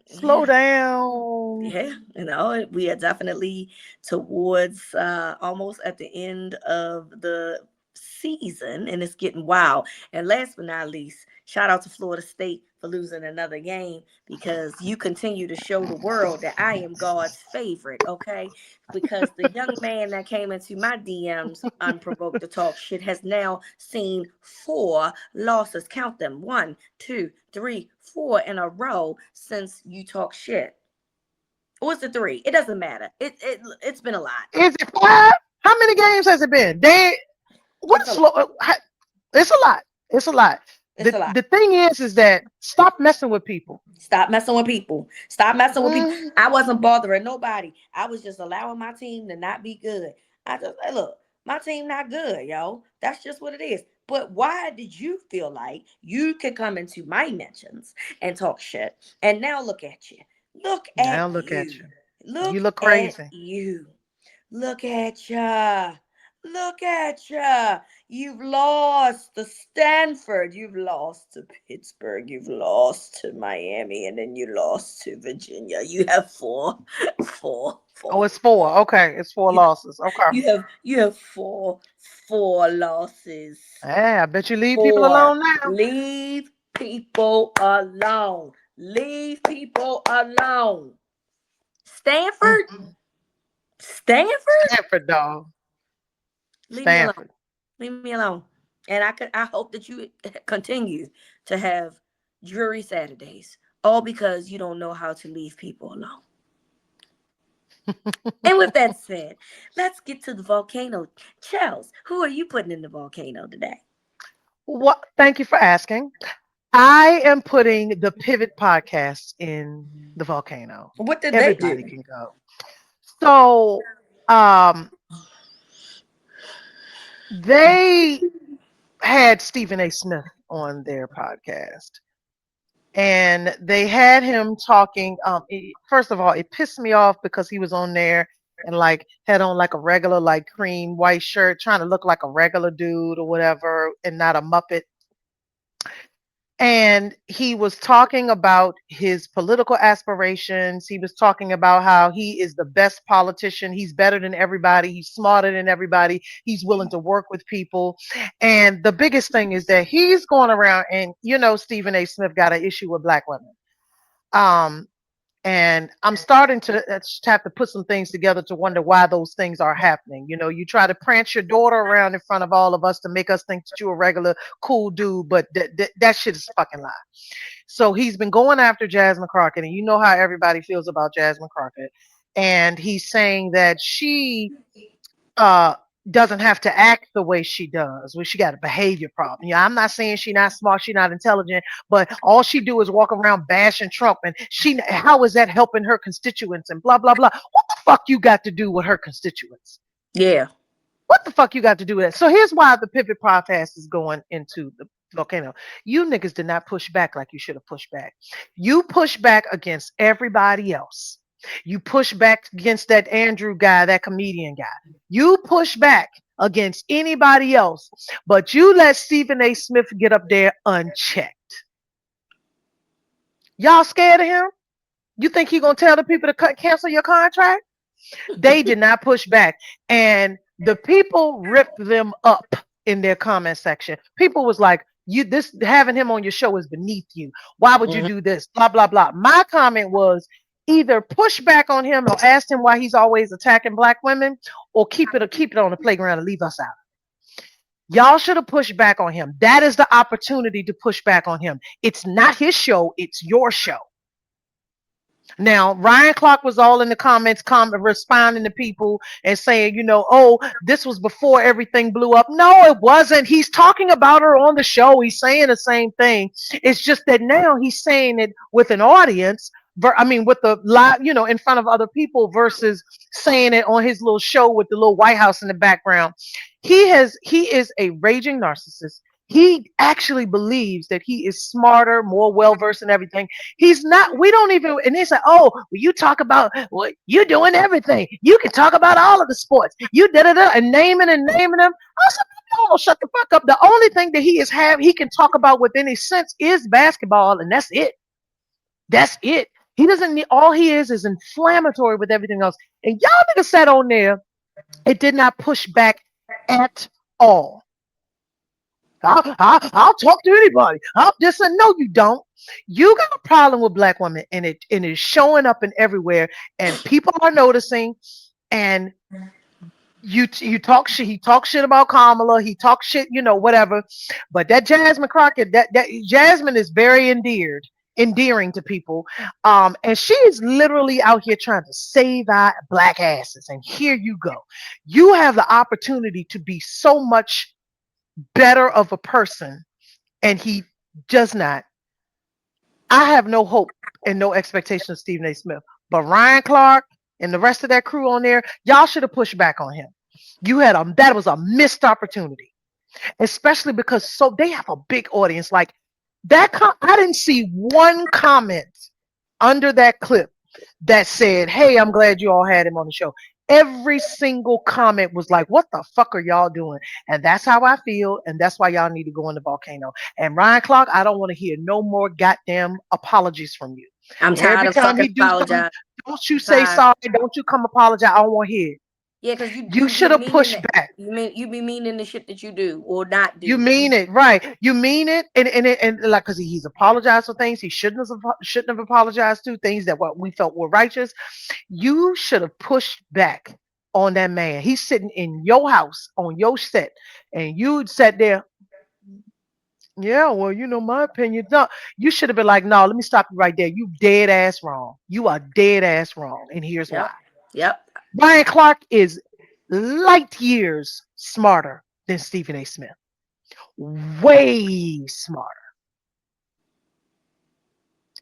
Slow yeah, down. yeah. We are definitely towards almost at the end of the season, and it's getting wild. And last but not least, shout out to Florida State for losing another game because you continue to show the world that I am God's favorite. Okay, because the young man that came into my DMs unprovoked to talk shit has now seen 4 losses. Count them: 1, 2, 3, 4 in a row since you talk shit. Or is it 3? It doesn't matter. It's been a lot. Is it 5? How many games has it been? They what It's is a lot. slow? It's a lot. It's a lot. It's a lot. The thing is that stop messing with people. Stop messing with people. Stop messing with people. Mm, I wasn't bothering nobody. I was just allowing my team to not be good. I just hey, look, my team not good, yo. That's just what it is. But why did you feel like you could come into my mentions and talk shit? And now look at you. Look at now look at you. you. You Look look at crazy. you. Look at ya. Look at ya. You've lost to Stanford. You've lost to Pittsburgh. You've lost to Miami. And then you lost to Virginia. You have Oh, four. it's four. Okay, it's four You, losses. Okay. you have four losses. Yeah, I bet you leave people Four. alone now. Leave people alone. Leave people alone. Stanford? Mm-mm. Stanford? Stanford, dog. Leave me alone. Stanford. Leave me alone. And I hope that you continue to have jury Saturdays, all because you don't know how to leave people alone. And with that said, let's get to the volcano. Chels, who are you putting in the volcano today? What? Thank you for asking. I am putting the Pivot podcast in the volcano. What did they Everybody do? can go. So, um, they had Stephen A. Smith on their podcast, and they had him talking. First of all, it pissed me off because he was on there and like had on like a regular like cream white shirt, trying to look like a regular dude or whatever, and not a Muppet. And he was talking about his political aspirations. He was talking about how he is the best politician. He's better than everybody. He's smarter than everybody. He's willing to work with people. And the biggest thing is that he's going around and, Stephen A. Smith got an issue with black women. Um, and I'm starting to have to put some things together to wonder why those things are happening. You try to prance your daughter around in front of all of us to make us think that you're a regular cool dude, but that shit is a fucking lie. So he's been going after Jasmine Crockett, and you know how everybody feels about Jasmine Crockett. And he's saying that she uh doesn't have to act the way she does when she got a behavior problem. Yeah, I'm not saying she's not smart, she's not intelligent, but all she do is walk around bashing Trump, and how is that helping her constituents and blah blah blah. What the fuck you got to do with her constituents? Yeah. What the fuck you got to do with that? So here's why the Pivot podcast is going into the volcano. You niggas did not push back like you should have pushed back. You push back against everybody else. You push back against that Andrew guy, that comedian guy. You push back against anybody else, but you let Stephen A. Smith get up there unchecked. Y'all scared of him? You think he gonna tell the people to cancel your contract? They did not push back, and the people ripped them up in their comment section. People was like, "You this having him on your show is beneath you. Why would you Mhm. do this?" Blah blah blah. My comment was either push back on him or ask him why he's always attacking black women, or keep it on the playground and leave us out. Y'all should have pushed back on him. That is the opportunity to push back on him. It's not his show, it's your show. Now, Ryan Clark was all in the comments, responding to people and saying, oh, this was before everything blew up. No, it wasn't. He's talking about her on the show. He's saying the same thing. It's just that now he's saying it with an audience. With the live, in front of other people versus saying it on his little show with the little White House in the background. He is a raging narcissist. He actually believes that he is smarter, more well versed in everything. He's not. We don't even. And they say, "Oh, well, you talk about well, you're doing everything. You can talk about all of the sports. You da da da and naming them." I said, "No, shut the fuck up." The only thing that he can talk about with any sense is basketball, and that's it. That's it. He doesn't need. All he is inflammatory with everything else. And y'all niggas sat on there. It did not push back at all. I'll talk to anybody. I'll just say, no, you don't. You got a problem with black women, and it is showing up in everywhere, and people are noticing. And you talk shit. He talks shit about Kamala. He talks shit, whatever. But that Jasmine Crockett, that Jasmine is very endearing to people. And she is literally out here trying to save our black asses. And here you go. You have the opportunity to be so much better of a person, and he Just not. I have no hope and no expectation of Stephen A. Smith. But Ryan Clark and the rest of that crew on there, y'all should have pushed back on him. You had that was a missed opportunity, especially because so they have a big audience. Like that, I didn't see one comment under that clip that said, "Hey, I'm glad you all had him on the show." Every single comment was like, "What the fuck are y'all doing?" And that's how I feel, and that's why y'all need to go in the volcano. And Ryan Clark, I don't want to hear no more goddamn apologies from you. I'm tired Every of time fucking he do something, apologize. don't you say Tired. sorry, don't you come apologize. I don't want to hear it. Yeah, because you You you should be have meaning pushed it. back. You be meaning the shit that you do or not You do. mean it, right? You mean it, and like, cause he's apologized for things he shouldn't have apologized to, things that what we felt were righteous. You should have pushed back on that man. He's sitting in your house on your set, and you sat there. Yeah, well, my opinion. No, you should have been like, no, let me stop you right there. You dead ass wrong. You are dead ass wrong, and here's why. Yep. Yep. Ryan Clark is light years smarter than Stephen A. Smith. Way smarter.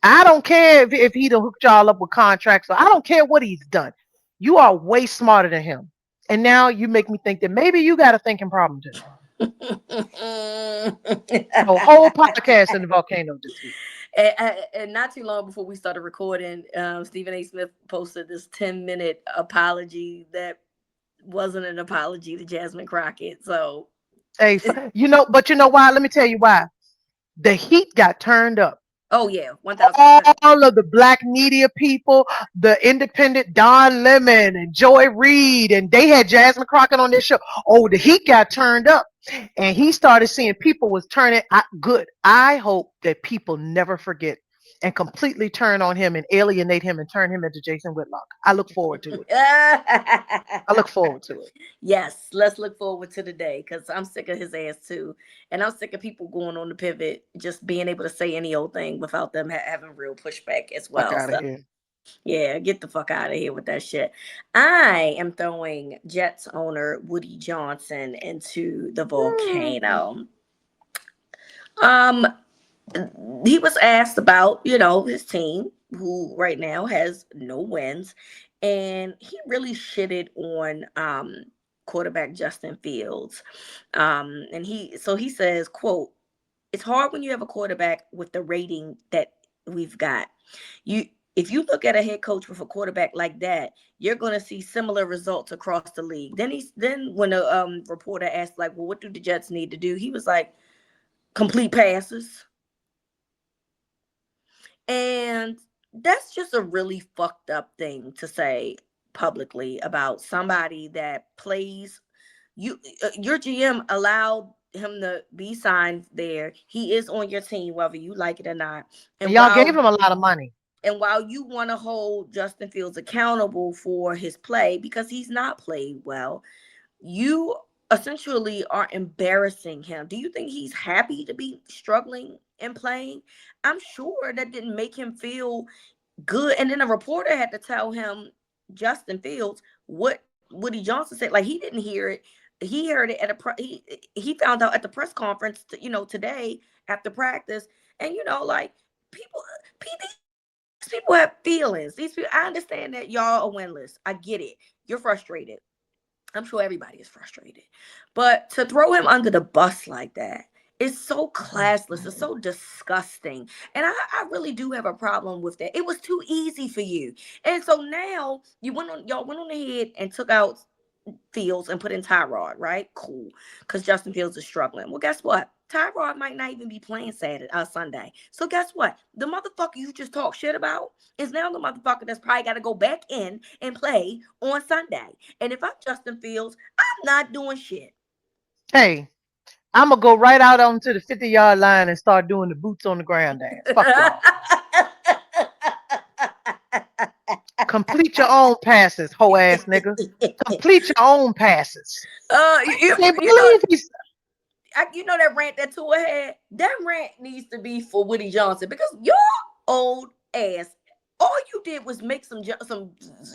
I don't care if he done hooked y'all up with contracts, or I don't care what he's done. You are way smarter than him. And now you make me think that maybe you got a thinking problem too. So whole podcast in the volcano this week. And not too long before we started recording, Stephen A. Smith posted this 10-minute apology that wasn't an apology to Jasmine Crockett. So, Hey, but you know why? Let me tell you why. The heat got turned up. oh yeah, 1000%. All of the black media people, the independent Don Lemon and Joy Reid, and they had Jasmine Crockett on their show. Oh, the heat got turned up, and he started seeing people was turning good. I hope that people never forget and completely turn on him and alienate him and turn him into Jason Whitlock. I look forward to it. I look forward to it. Yes, let's look forward to the day because I'm sick of his ass too, and I'm sick of people going on the pivot, just being able to say any old thing without them having real pushback as Fuck well. out of So here. yeah, get the fuck out of here with that shit. I am throwing Jets owner Woody Johnson into the Hmm. volcano. Um, he was asked about, his team, who right now has no wins, and he really shitted on quarterback Justin Fields. And he says, quote, "It's hard when you have a quarterback with the rating that we've got. You If you look at a head coach with a quarterback like that, you're going to see similar results across the league." Then when the reporter asked, like, "Well, what do the Jets need to do?" He was like, "Complete passes." And that's just a really fucked up thing to say publicly about somebody that plays. Your GM allowed him to be signed there. He is on your team whether you like it or not. And And y'all gave while him a lot of money. and while you want to hold Justin Fields accountable for his play because he's not played well, you essentially are embarrassing him. Do you think he's happy to be struggling and playing? I'm sure that didn't make him feel good. And then a reporter had to tell him, Justin Fields, what Woody Johnson said. Like he didn't hear it. He heard it he found out at the press conference, today after practice. And like people, these people have feelings. These people, I understand that y'all are winless. I get it. You're frustrated. I'm sure everybody is frustrated. But to throw him under the bus like that is so classless. It's so disgusting. And I really do have a problem with that. It was too easy for you. And so now y'all went on ahead and took out Fields and put in Tyrod, right? Cool. Because Justin Fields is struggling. Well, guess what? Tyrod might not even be playing Sunday. So guess what? The motherfucker you just talked shit about is now the motherfucker that's probably got to go back in and play on Sunday. And if I'm Justin Fields, I'm not doing shit. Hey, I'm gonna go right out onto the 50-yard line and start doing the boots on the ground dance. Fuck y'all. Complete your own passes, hoe ass nigga. Complete your own passes. I you, can't you know believe he's. that rant that Tua had. That rant needs to be for Woody Johnson because your old ass. All you did was make some.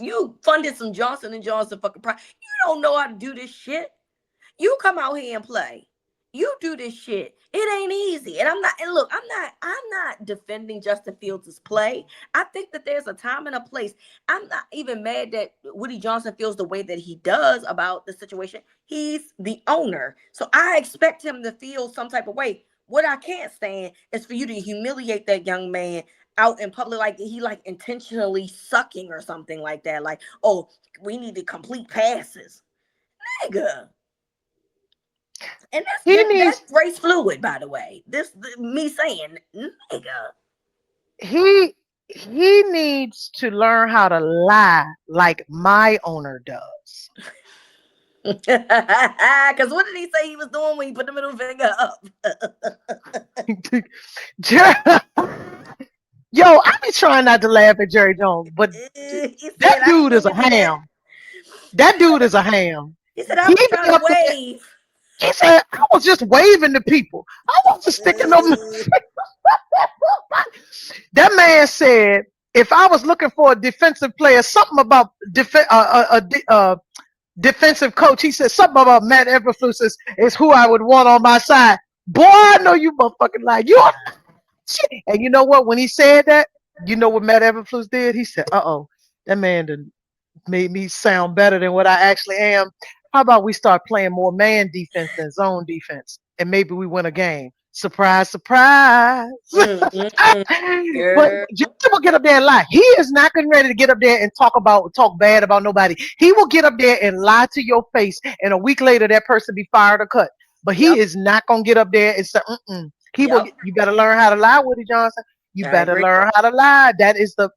You funded some Johnson and Johnson fucking. You don't know how to do this shit. You come out here and play. you do this shit. It ain't easy. And I'm not, and look, I'm not defending Justin Fields' play. I think that there's a time and a place. I'm not even mad that Woody Johnson feels the way that he does about the situation. He's the owner. So I expect him to feel some type of way. What I can't stand is for you to humiliate that young man out in public, like he like intentionally sucking or something like that. Like, oh, we need to complete passes. Nigga. And He that's needs race fluid, by the way. Me saying, nigga. he he needs to learn how to lie like my owner does. Because what did he say he was doing when he put the middle finger up? Yo, I be trying not to laugh at Jerry Jones, but He said, that I ain't dude is mean a to do that. ham. That dude is a ham. He said, I He was be trying to up there. wave. He said, I was just waving to people. I wasn't sticking no. Uh, That man said, if I was looking for a defensive player, something about defensive coach, he said something about Matt Everflus is who I would want on my side. Boy, I know you motherfucking lie. You are shit. And you know what? When he said that, you know what Matt Everflus did? He said, "Uh-oh, that man done made me sound better than what I actually am. How about we start playing more man defense than zone defense, and maybe we win a game? Surprise, surprise." mm, But girl. Justin will get up there and lie. He is not getting ready to get up there and talk bad about nobody. He will get up there and lie to your face, and a week later that person be fired or cut. But he Yep. is not gonna get up there and say, mm-mm. He will. Yep. You better learn how to lie, Woody Johnson. You I better agree. learn how to lie. That is the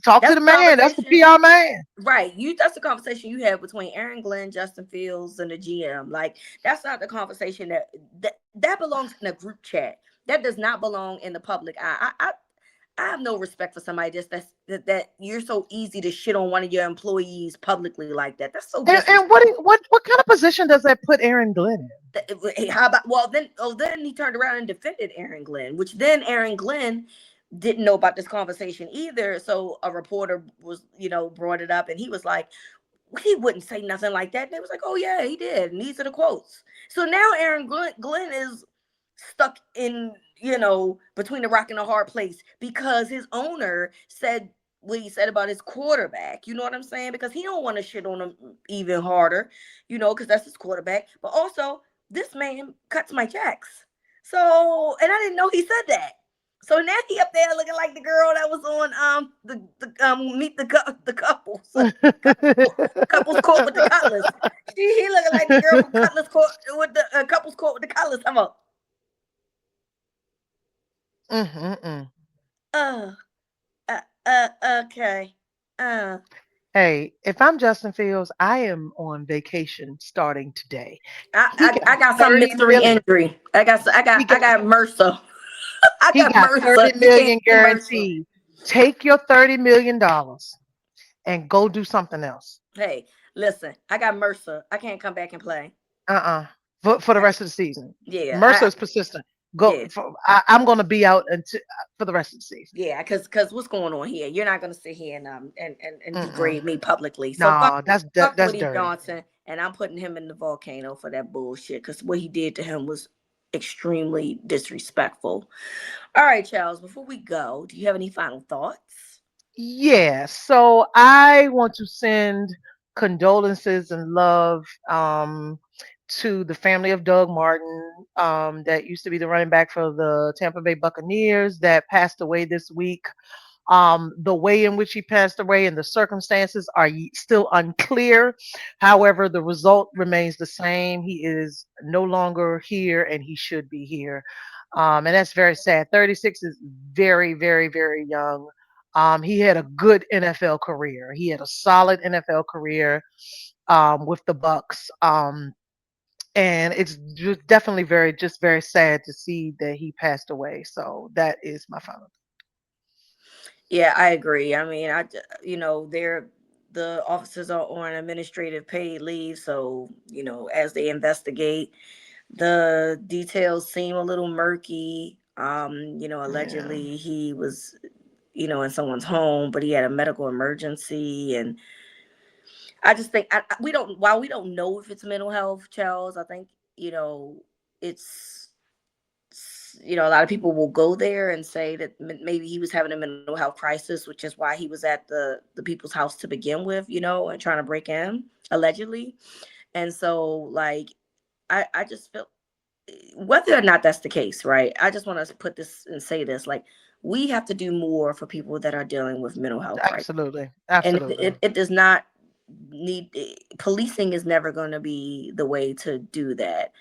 talk to That's the a man. That's the conversation. PR man. Right. That's the conversation you have between Aaron Glenn, Justin Fields, and the GM. Like, that's not the conversation that belongs in a group chat. That does not belong in the public eye. I have no respect for somebody that you're so easy to shit on one of your employees publicly like that. That's so And disrespectful. what kind of position does that put Aaron Glenn in? How about, well, then he turned around and defended Aaron Glenn, which then Aaron Glenn didn't know about this conversation either. So a reporter was, brought it up, and he was like, he wouldn't say nothing like that. And they was like, oh yeah, he did. And these are the quotes. So now Aaron Glenn is stuck in, between the rock and a hard place because his owner said what he said about his quarterback. You know what I'm saying? Because he don't want to shit on him even harder, because that's his quarterback. But also, this man cuts my checks. So, and I didn't know he said that. So now he up there looking like the girl that was on the meet the couples couples court with the Cutlers. He looking like the girl from Cutlers court with the couples court with the Cutlers. I'm up. Mm-mm-mm. Uh, okay. Uh, Hey, if I'm Justin Fields, I am on vacation starting today. I, He I, got I got some 30 mystery million. injury. I got, I got, He I got got MRSA. I he got got 30 MRSA. You can't million say MRSA. guaranteed. Take your $30 million and go do something else. Hey, listen, I got MRSA. I can't come back and play. Uh-uh. For the I, rest of the season. yeah, Mercer is persistent. yeah, I'm gonna be out until for the rest of the season. yeah. Because what's going on here? You're not gonna sit here and Mm-mm. degrade me publicly. So No, fuck that's Woody dirty. Johnson, and I'm putting him in the volcano for that bullshit. Because what he did to him was extremely disrespectful. All right, Charles. Before we go, do you have any final thoughts? Yeah, so I want to send condolences and love to the family of Doug Martin, that used to be the running back for the Tampa Bay Buccaneers that passed away this week. The way in which he passed away and the circumstances are still unclear. However, the result remains the same. He is no longer here and he should be here. And that's very sad. 36 is very, very, very young. He had a good NFL career. He had a solid NFL career with the Bucks. And it's just definitely just very sad to see that he passed away. So that is my final. Yeah, I agree. I mean, the officers are on administrative paid leave, so as they investigate, the details seem a little murky. Yeah. Allegedly he was, in someone's home, but he had a medical emergency, and I just think we don't. While we don't know if it's mental health, Charles, I think you know. a lot of people will go there and say that maybe he was having a mental health crisis, which is why he was at the people's house to begin with, and trying to break in allegedly. And so, like, I just feel, whether or not that's the case, right? I just want to put this and say this, like, we have to do more for people that are dealing with mental health crisis. Absolutely. And Absolutely. it does not need, policing is never going to be the way to do that,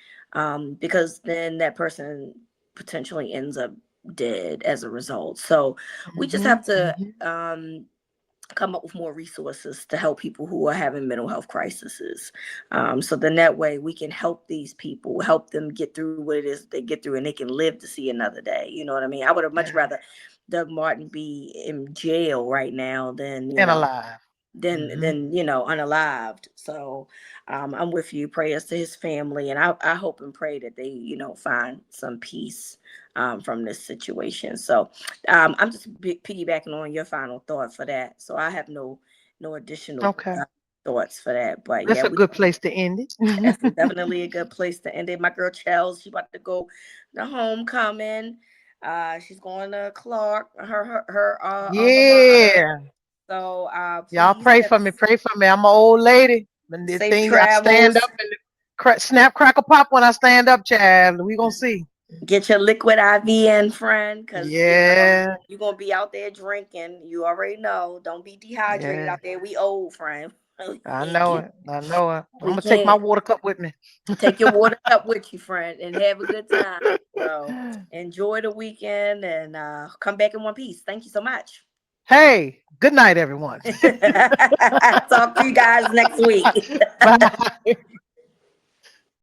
because then that person potentially ends up dead as a result. So we just Hmm. have to Hmm. come up with more resources to help people who are having mental health crises. So then that way we can help these people, help them get through what it is they get through, and they can live to see another day. You know what I mean? I would have much Yeah. rather Doug Martin be in jail right now than, And alive. Hmm. unalived. So I'm with you. Prayers to his family, and I hope and pray that they, find some peace from this situation. So I'm just piggybacking on your final thought for that. So I have no additional Okay. thoughts for that. But That's yeah, a good place to end that's it. definitely a good place to end it. My girl Chels, she about to go to homecoming. She's going to Clark, her alma mater. Yeah. So Y'all please pray have for me. Pray for me. I'm an old lady. And the safe thing, I stand travels. up and snap, crackle, pop when I stand up, child. We gonna see. Get your liquid IV in, friend, because Yeah. you're gonna be out there drinking. You already know. Don't be dehydrated Yeah. out there. We old, friend. I know it. I know it. I'm We gonna take my can't. water cup with me. Take your water cup with you, friend, and have a good time. So enjoy the weekend and come back in one piece. Thank you so much. Hey, good night, everyone. Talk to you guys next week. Bye.